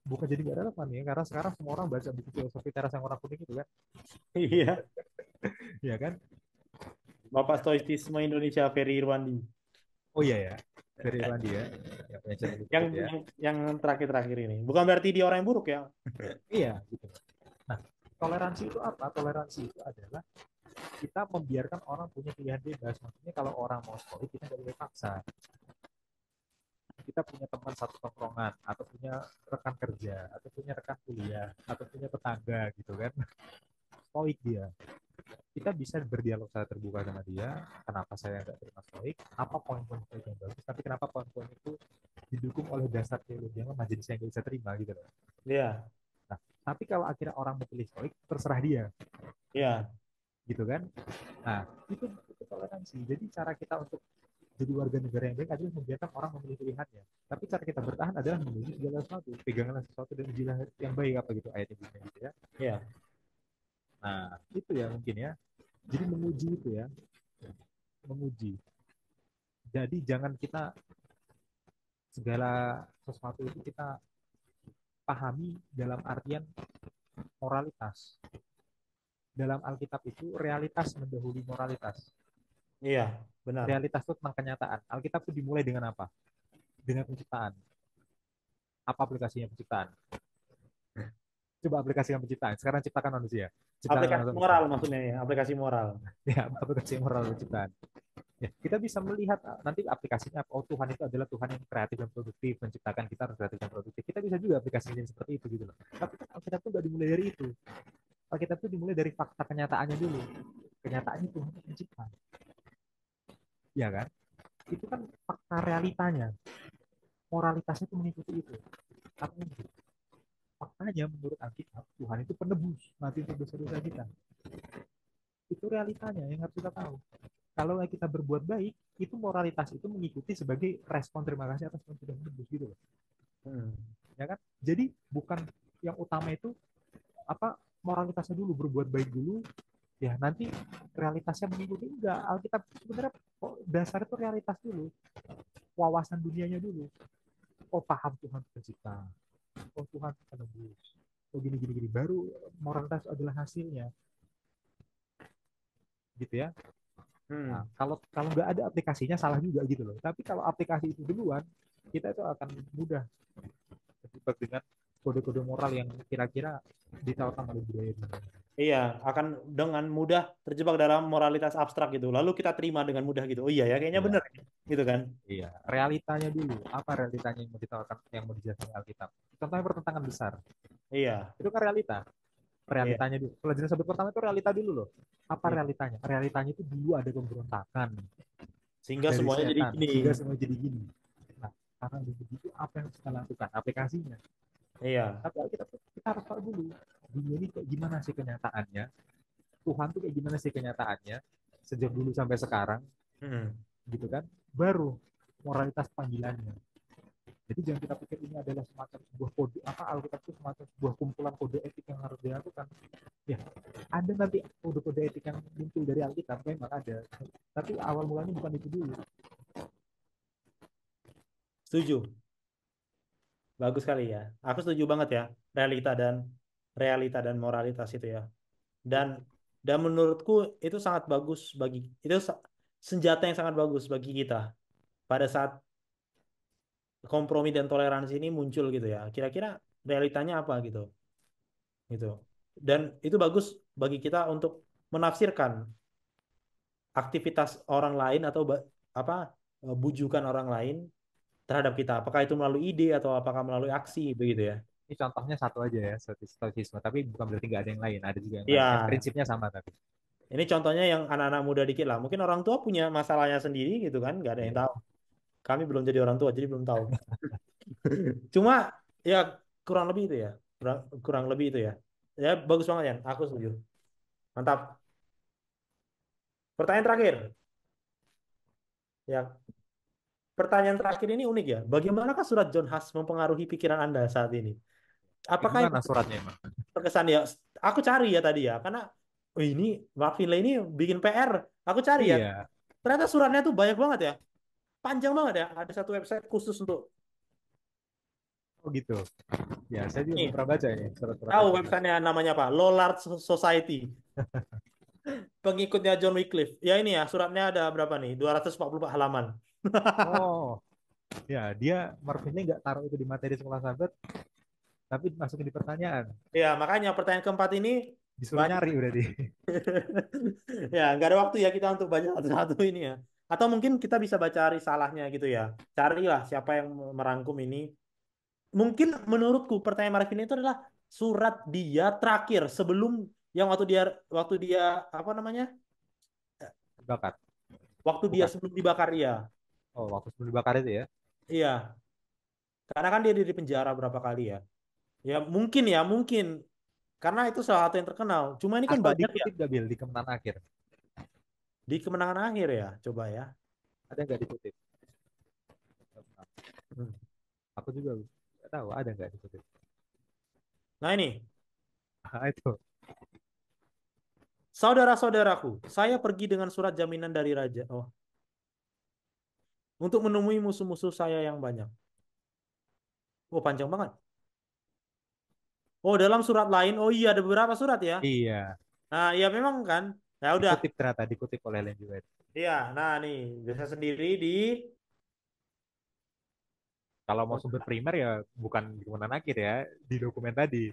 bukan jadi nggak relevan ya, karena sekarang semua orang baca buku filosofi teras yang warna kuning gitu kan. Iya. Iya kan. Bapak Stoicisme Indonesia Ferry Irwandi. Oh iya ya, dari Irlandia yang punya channel Yang YouTube ya. yang yang terakhir-terakhir ini. Bukan berarti dia orang yang buruk ya. Iya gitu. Nah, toleransi itu apa? Toleransi itu adalah kita membiarkan orang punya pilihan bebas. Maksudnya kalau orang mau stoik, kita nggak boleh paksa. Kita punya teman satu tongkrongan, atau punya rekan kerja, atau punya rekan kuliah, atau punya tetangga gitu kan. Stoik dia. Kita bisa berdialog secara terbuka sama dia. Kenapa saya nggak terima stoik? Apa poin-poin stoik yang bagus? Tapi kenapa poin-poin itu didukung oleh dasar teologi yang lemah, jadi saya nggak bisa terima gitu loh. Iya. Nah, tapi kalau akhirnya orang memilih stoik, terserah dia, Iya. gitu kan? Nah, itu toleransi. Jadi cara kita untuk jadi warga negara yang baik adalah membiarkan orang memilih pilihannya. Tapi cara kita bertahan adalah menuju segala sesuatu, peganglah sesuatu dan ujilah yang baik apa gitu ayatnya gitu ya. Iya. Nah, itu ya mungkin ya. Jadi menguji itu ya, menguji. Jadi jangan kita segala sesuatu itu kita pahami dalam artian moralitas. Dalam Alkitab itu realitas mendahului moralitas. Iya, benar. Realitas itu tentang kenyataan. Alkitab itu dimulai dengan apa? Dengan penciptaan. Apa aplikasinya penciptaan? Coba aplikasikan penciptaan. Sekarang ciptakan manusia. Ciptakan Aplikasi manusia. moral maksudnya ya, aplikasi moral. Ya, aplikasi moral penciptaan. Ya, kita bisa melihat nanti aplikasinya apa. Oh, Tuhan itu adalah Tuhan yang kreatif dan produktif, menciptakan kita harus kreatif dan produktif. Kita bisa juga aplikasinya seperti itu gitu loh. Tapi kan Alkitab itu nggak dimulai dari itu. Alkitab itu dimulai dari fakta kenyataannya dulu. Kenyataannya Tuhan itu pencipta. Ya kan? Itu kan fakta realitanya. Moralitasnya itu mengikuti itu. Artinya faktanya menurut Alkitab Tuhan itu penebus mati untuk dosa-dosa kita. Itu realitanya yang harus kita tahu. Kalau kita berbuat baik, itu moralitas itu mengikuti sebagai respon terima kasih atas yang sudah menebus gitu loh. Ya kan? Jadi bukan yang utama itu apa moralitasnya dulu, berbuat baik dulu, ya nanti realitasnya mengikuti. Enggak, Alkitab sebenarnya dasar itu realitas dulu, wawasan dunianya dulu. Oh, paham Tuhan pencipta, oh Tuhan penebus, oh gini gini gini, baru moralitas adalah hasilnya gitu ya. Nah, kalau kalau nggak ada aplikasinya salah juga gitu loh. Tapi kalau aplikasi itu duluan, kita itu akan mudah terjebak dengan kode-kode moral yang kira-kira ditawarkan oleh budaya dunia. Iya, akan dengan mudah terjebak dalam moralitas abstrak gitu. Lalu kita terima dengan mudah gitu. Oh iya ya, kayaknya Iya, benar gitu kan. iya. Realitanya dulu. Apa realitanya yang mau ditawarkan, yang mau dijelaskan Alkitab? Contohnya pertentangan besar. Iya, Itu kan realita. iya. Realitanya dulu. Pelajaran sahabat pertama itu realita dulu loh. Apa Iya. realitanya? Realitanya itu dulu ada pemberontakan Sehingga dari semuanya jadi setan gini. sehingga semua jadi gini. Nah, karena begitu apa yang harus kita lakukan? Aplikasinya. Iya. Tapi kita harus tahu dulu dunia ini kayak gimana sih kenyataannya. Tuhan tuh kayak gimana sih kenyataannya sejak dulu sampai sekarang, Hmm. gitu kan? Baru moralitas panggilannya. Jadi jangan kita pikir ini adalah semacam sebuah kode apa Alkitab itu semacam sebuah kumpulan kode etik yang harus dilakukan. Ya, ada nanti kode-kode etik yang muncul dari Alkitab memang ada. Tapi awal mulanya bukan itu dulu. Setuju. Bagus sekali ya. Aku setuju banget ya. Realita dan realita dan moralitas itu ya. Dan dan menurutku itu sangat bagus bagi itu senjata yang sangat bagus bagi kita pada saat kompromi dan toleransi ini muncul gitu ya. Kira-kira realitanya apa gitu. Gitu. Dan itu bagus bagi kita untuk menafsirkan aktivitas orang lain atau apa bujukan orang lain terhadap kita. Apakah itu melalui ide atau apakah melalui aksi begitu ya. Ini contohnya satu aja ya, stoicisme. Tapi bukan berarti nggak ada yang lain. Ada juga yang lain. Yang Iya, prinsipnya sama tapi. ini contohnya yang anak-anak muda dikit lah. Mungkin orang tua punya masalahnya sendiri gitu kan, nggak ada yang Iya. tahu. Kami belum jadi orang tua, jadi belum tahu. Cuma ya kurang lebih itu ya. Kurang lebih itu ya. Ya bagus banget ya. Aku setuju. Mantap. Pertanyaan terakhir. Ya, pertanyaan terakhir ini unik ya. Bagaimanakah surat John Huss mempengaruhi pikiran Anda saat ini? Kayak Apakah yang gimana suratnya emang? terkesan ya? Aku cari ya tadi ya, karena oh ini Mark Finlay ini bikin PR. Aku cari ya. Iya. Ternyata suratnya tuh banyak banget ya. Panjang banget ya. Ada satu website khusus untuk Oh gitu. Ya, saya juga belum ini. pernah baca ini surat-surat Tahu John Huss. websitenya namanya apa? Lollard Society. Pengikutnya John Wycliffe. Ya ini ya, suratnya ada berapa nih? 244 halaman. Oh, ya dia Marvinnya nggak taruh itu di materi sekolah sahabat, tapi masukin di pertanyaan. Ya, makanya pertanyaan keempat ini Disuruh banyak. nyari berarti. Ya, nggak ada waktu ya kita untuk baca satu-satu ini ya. Atau mungkin kita bisa baca risalahnya gitu ya. Carilah siapa yang merangkum ini. Mungkin menurutku pertanyaan Marvin itu adalah surat dia terakhir sebelum yang waktu dia apa namanya? Dibakar. Waktu dia Bukan. sebelum dibakar ya. Oh, waktu sebelum dibakar itu ya. Iya, karena kan dia di penjara berapa kali ya. Ya mungkin karena itu salah satu yang terkenal. Cuma ini kan Atau banyak ya dikutip gak Bil di kemenangan akhir? di kemenangan akhir ya. Coba ya. Ada nggak dikutip? Hmm. Aku juga nggak tahu ada nggak dikutip. Nah ini, Ah, itu. saudara-saudaraku, saya pergi dengan surat jaminan dari raja. Oh, untuk menemui musuh-musuh saya yang banyak. Oh, panjang banget. Oh, dalam surat lain. Oh iya, ada beberapa surat ya. Iya, Nah, ya memang kan. Ya udah. dikutip ternyata dikutip oleh Ellen White. Iya, nah nih, bisa sendiri di Kalau mau sumber primer ya bukan di kemenangan akhir ya, di dokumen tadi.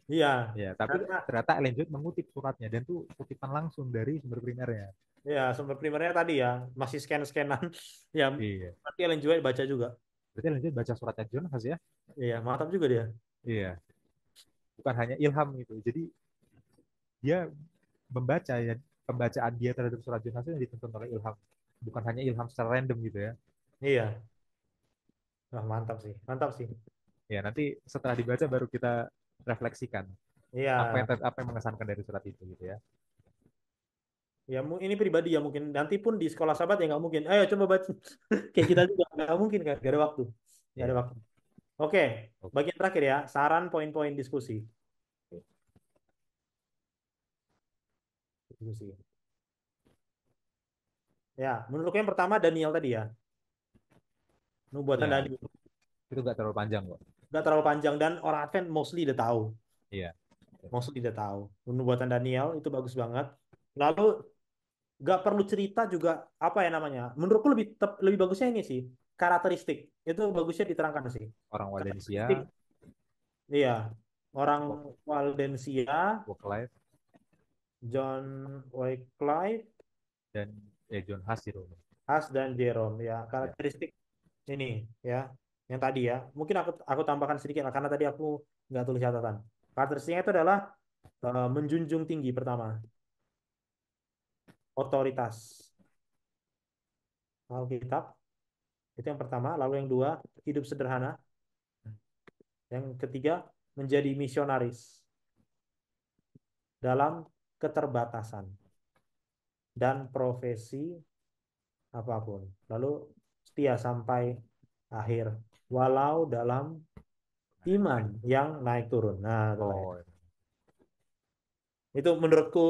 iya. Ya, tapi Karena ternyata Ellen White mengutip suratnya dan tuh kutipan langsung dari sumber primernya. ya sumber primernya tadi ya, masih scan-scanan. Ya, Iya. nanti Ellen juga baca juga. Berarti Ellen White baca suratnya John Huss ya? Iya, mantap juga dia. Iya. Bukan hanya ilham gitu. Jadi dia membaca ya, pembacaan dia terhadap surat John Huss yang dituntun oleh ilham. Bukan hanya ilham secara random gitu ya. Iya. Wah, mantap sih. Mantap sih. Ya, nanti setelah dibaca baru kita refleksikan Iya. apa yang mengesankan dari surat itu gitu ya. Ya, ini pribadi ya mungkin. Nanti pun di sekolah sahabat ya nggak mungkin. Ayo coba baca. Kayak kita juga nggak mungkin kan. Gak ada waktu. Nggak ada Iya. waktu. Oke. Oke. Bagian terakhir ya. Saran poin-poin diskusi. Diskusi. Ya, menurutku yang pertama Daniel tadi ya. Nubuatan Ya, Daniel. itu nggak terlalu panjang kok. Nggak terlalu panjang dan orang Advent mostly udah tahu. Iya. Mostly udah tahu. Nubuatan Daniel itu bagus banget. Lalu nggak perlu cerita juga apa ya namanya. Menurutku lebih bagusnya ini sih. Karakteristik. Itu bagusnya diterangkan sih. Orang Karakteristik. Waldensia, Iya. Orang work, Waldensia, work life, John Wycliffe, dan John Huss itu. Huss dan Jerome. Ya, Ya. karakteristik ini ya. Yang tadi ya. Mungkin aku tambahkan sedikit lah karena tadi aku nggak tulis catatan. Karakteristiknya itu adalah menjunjung tinggi pertama, otoritas Alkitab itu yang pertama, lalu yang dua hidup sederhana, yang ketiga menjadi misionaris dalam keterbatasan dan profesi apapun, lalu setia sampai akhir walau dalam iman yang naik turun. Nah, itu kayak Oh, itu menurutku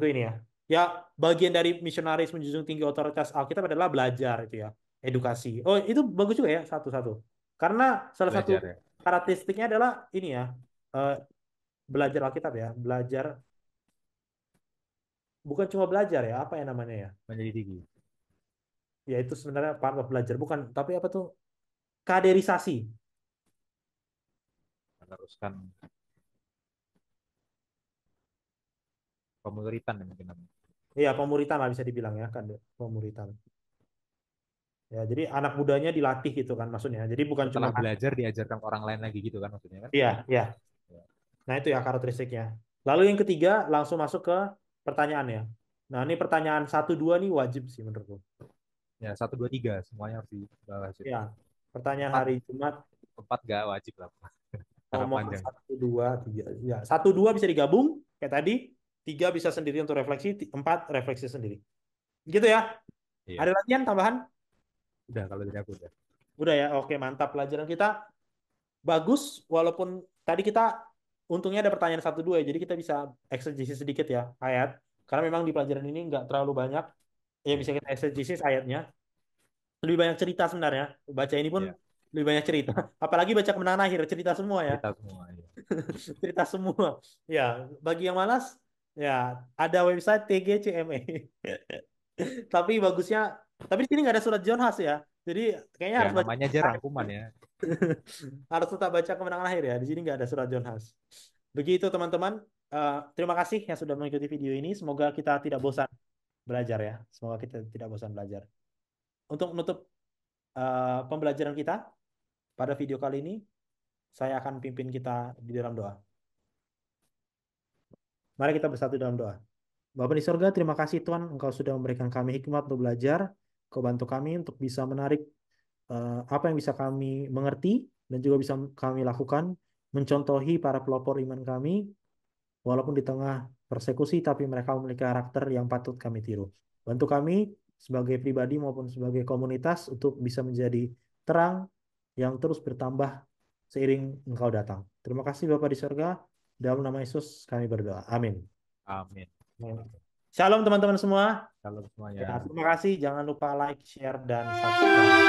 ini ya. Ya, bagian dari misionaris menjunjung tinggi otoritas Alkitab adalah belajar itu ya, edukasi. Oh, itu bagus juga ya satu-satu. Karena salah satu belajar ya, karakteristiknya adalah ini ya, eh, belajar Alkitab ya, belajar bukan cuma belajar ya, apa ya namanya ya? menyelidiki, Ya itu sebenarnya part of belajar, bukan, tapi apa tuh? Kaderisasi. meneruskan pemuritan ya mungkin namanya. Iya, pemuritan lah bisa dibilang ya, kan pemuritan. Ya, jadi anak mudanya dilatih gitu kan maksudnya. Jadi bukan cuma Setelah belajar diajarkan ke orang lain lagi gitu kan maksudnya kan? iya, iya. Ya. Nah, itu ya karakteristiknya. Lalu yang ketiga langsung masuk ke pertanyaannya. Nah, ini pertanyaan satu dua nih wajib sih menurutku. Ya, 1, 2, 3 semuanya harus dibahas itu. Ya, pertanyaan Empat, hari Jumat. empat gak wajib lah. Karena Nomor panjang. 1, 2, 3. Ya, 1, 2 bisa digabung kayak tadi. 3 bisa sendiri untuk refleksi. 4 refleksi sendiri. Gitu ya. Iya. Ada latihan tambahan? Udah kalau dari aku udah. Udah ya. Oke, mantap. Pelajaran kita bagus. Walaupun tadi kita untungnya ada pertanyaan 1, 2 ya. Jadi kita bisa eksegesis sedikit ya ayat. Karena memang di pelajaran ini nggak terlalu banyak. Ya Iya. bisa kita eksegesis ayatnya. Lebih banyak cerita sebenarnya. Baca ini pun Iya. lebih banyak cerita. Apalagi baca kemenangan akhir. Cerita semua ya. Kita semua. Iya. Cerita semua. Ya, bagi yang malas, ya ada website TGCME. Tapi bagusnya, tapi di sini nggak ada surat John Huss ya. Jadi kayaknya Ya harus baca namanya aja rangkuman ya. harus tetap baca kemenangan akhir ya. Di sini nggak ada surat John Huss. Begitu teman-teman. Terima kasih yang sudah mengikuti video ini. Semoga kita tidak bosan belajar ya. Semoga kita tidak bosan belajar. Untuk menutup pembelajaran kita pada video kali ini, saya akan pimpin kita di dalam doa. Mari kita bersatu dalam doa. Bapa di sorga, terima kasih Tuhan, Engkau sudah memberikan kami hikmat untuk belajar. Kau bantu kami untuk bisa menarik apa yang bisa kami mengerti dan juga bisa kami lakukan, mencontohi para pelopor iman kami, walaupun di tengah persekusi, tapi mereka memiliki karakter yang patut kami tiru. Bantu kami sebagai pribadi maupun sebagai komunitas untuk bisa menjadi terang yang terus bertambah seiring Engkau datang. Terima kasih Bapa di sorga, dalam nama Yesus kami berdoa. Amin. Amin. Shalom teman-teman semua. Kalau Ya, semuanya. terima kasih. Jangan lupa like, share, dan subscribe.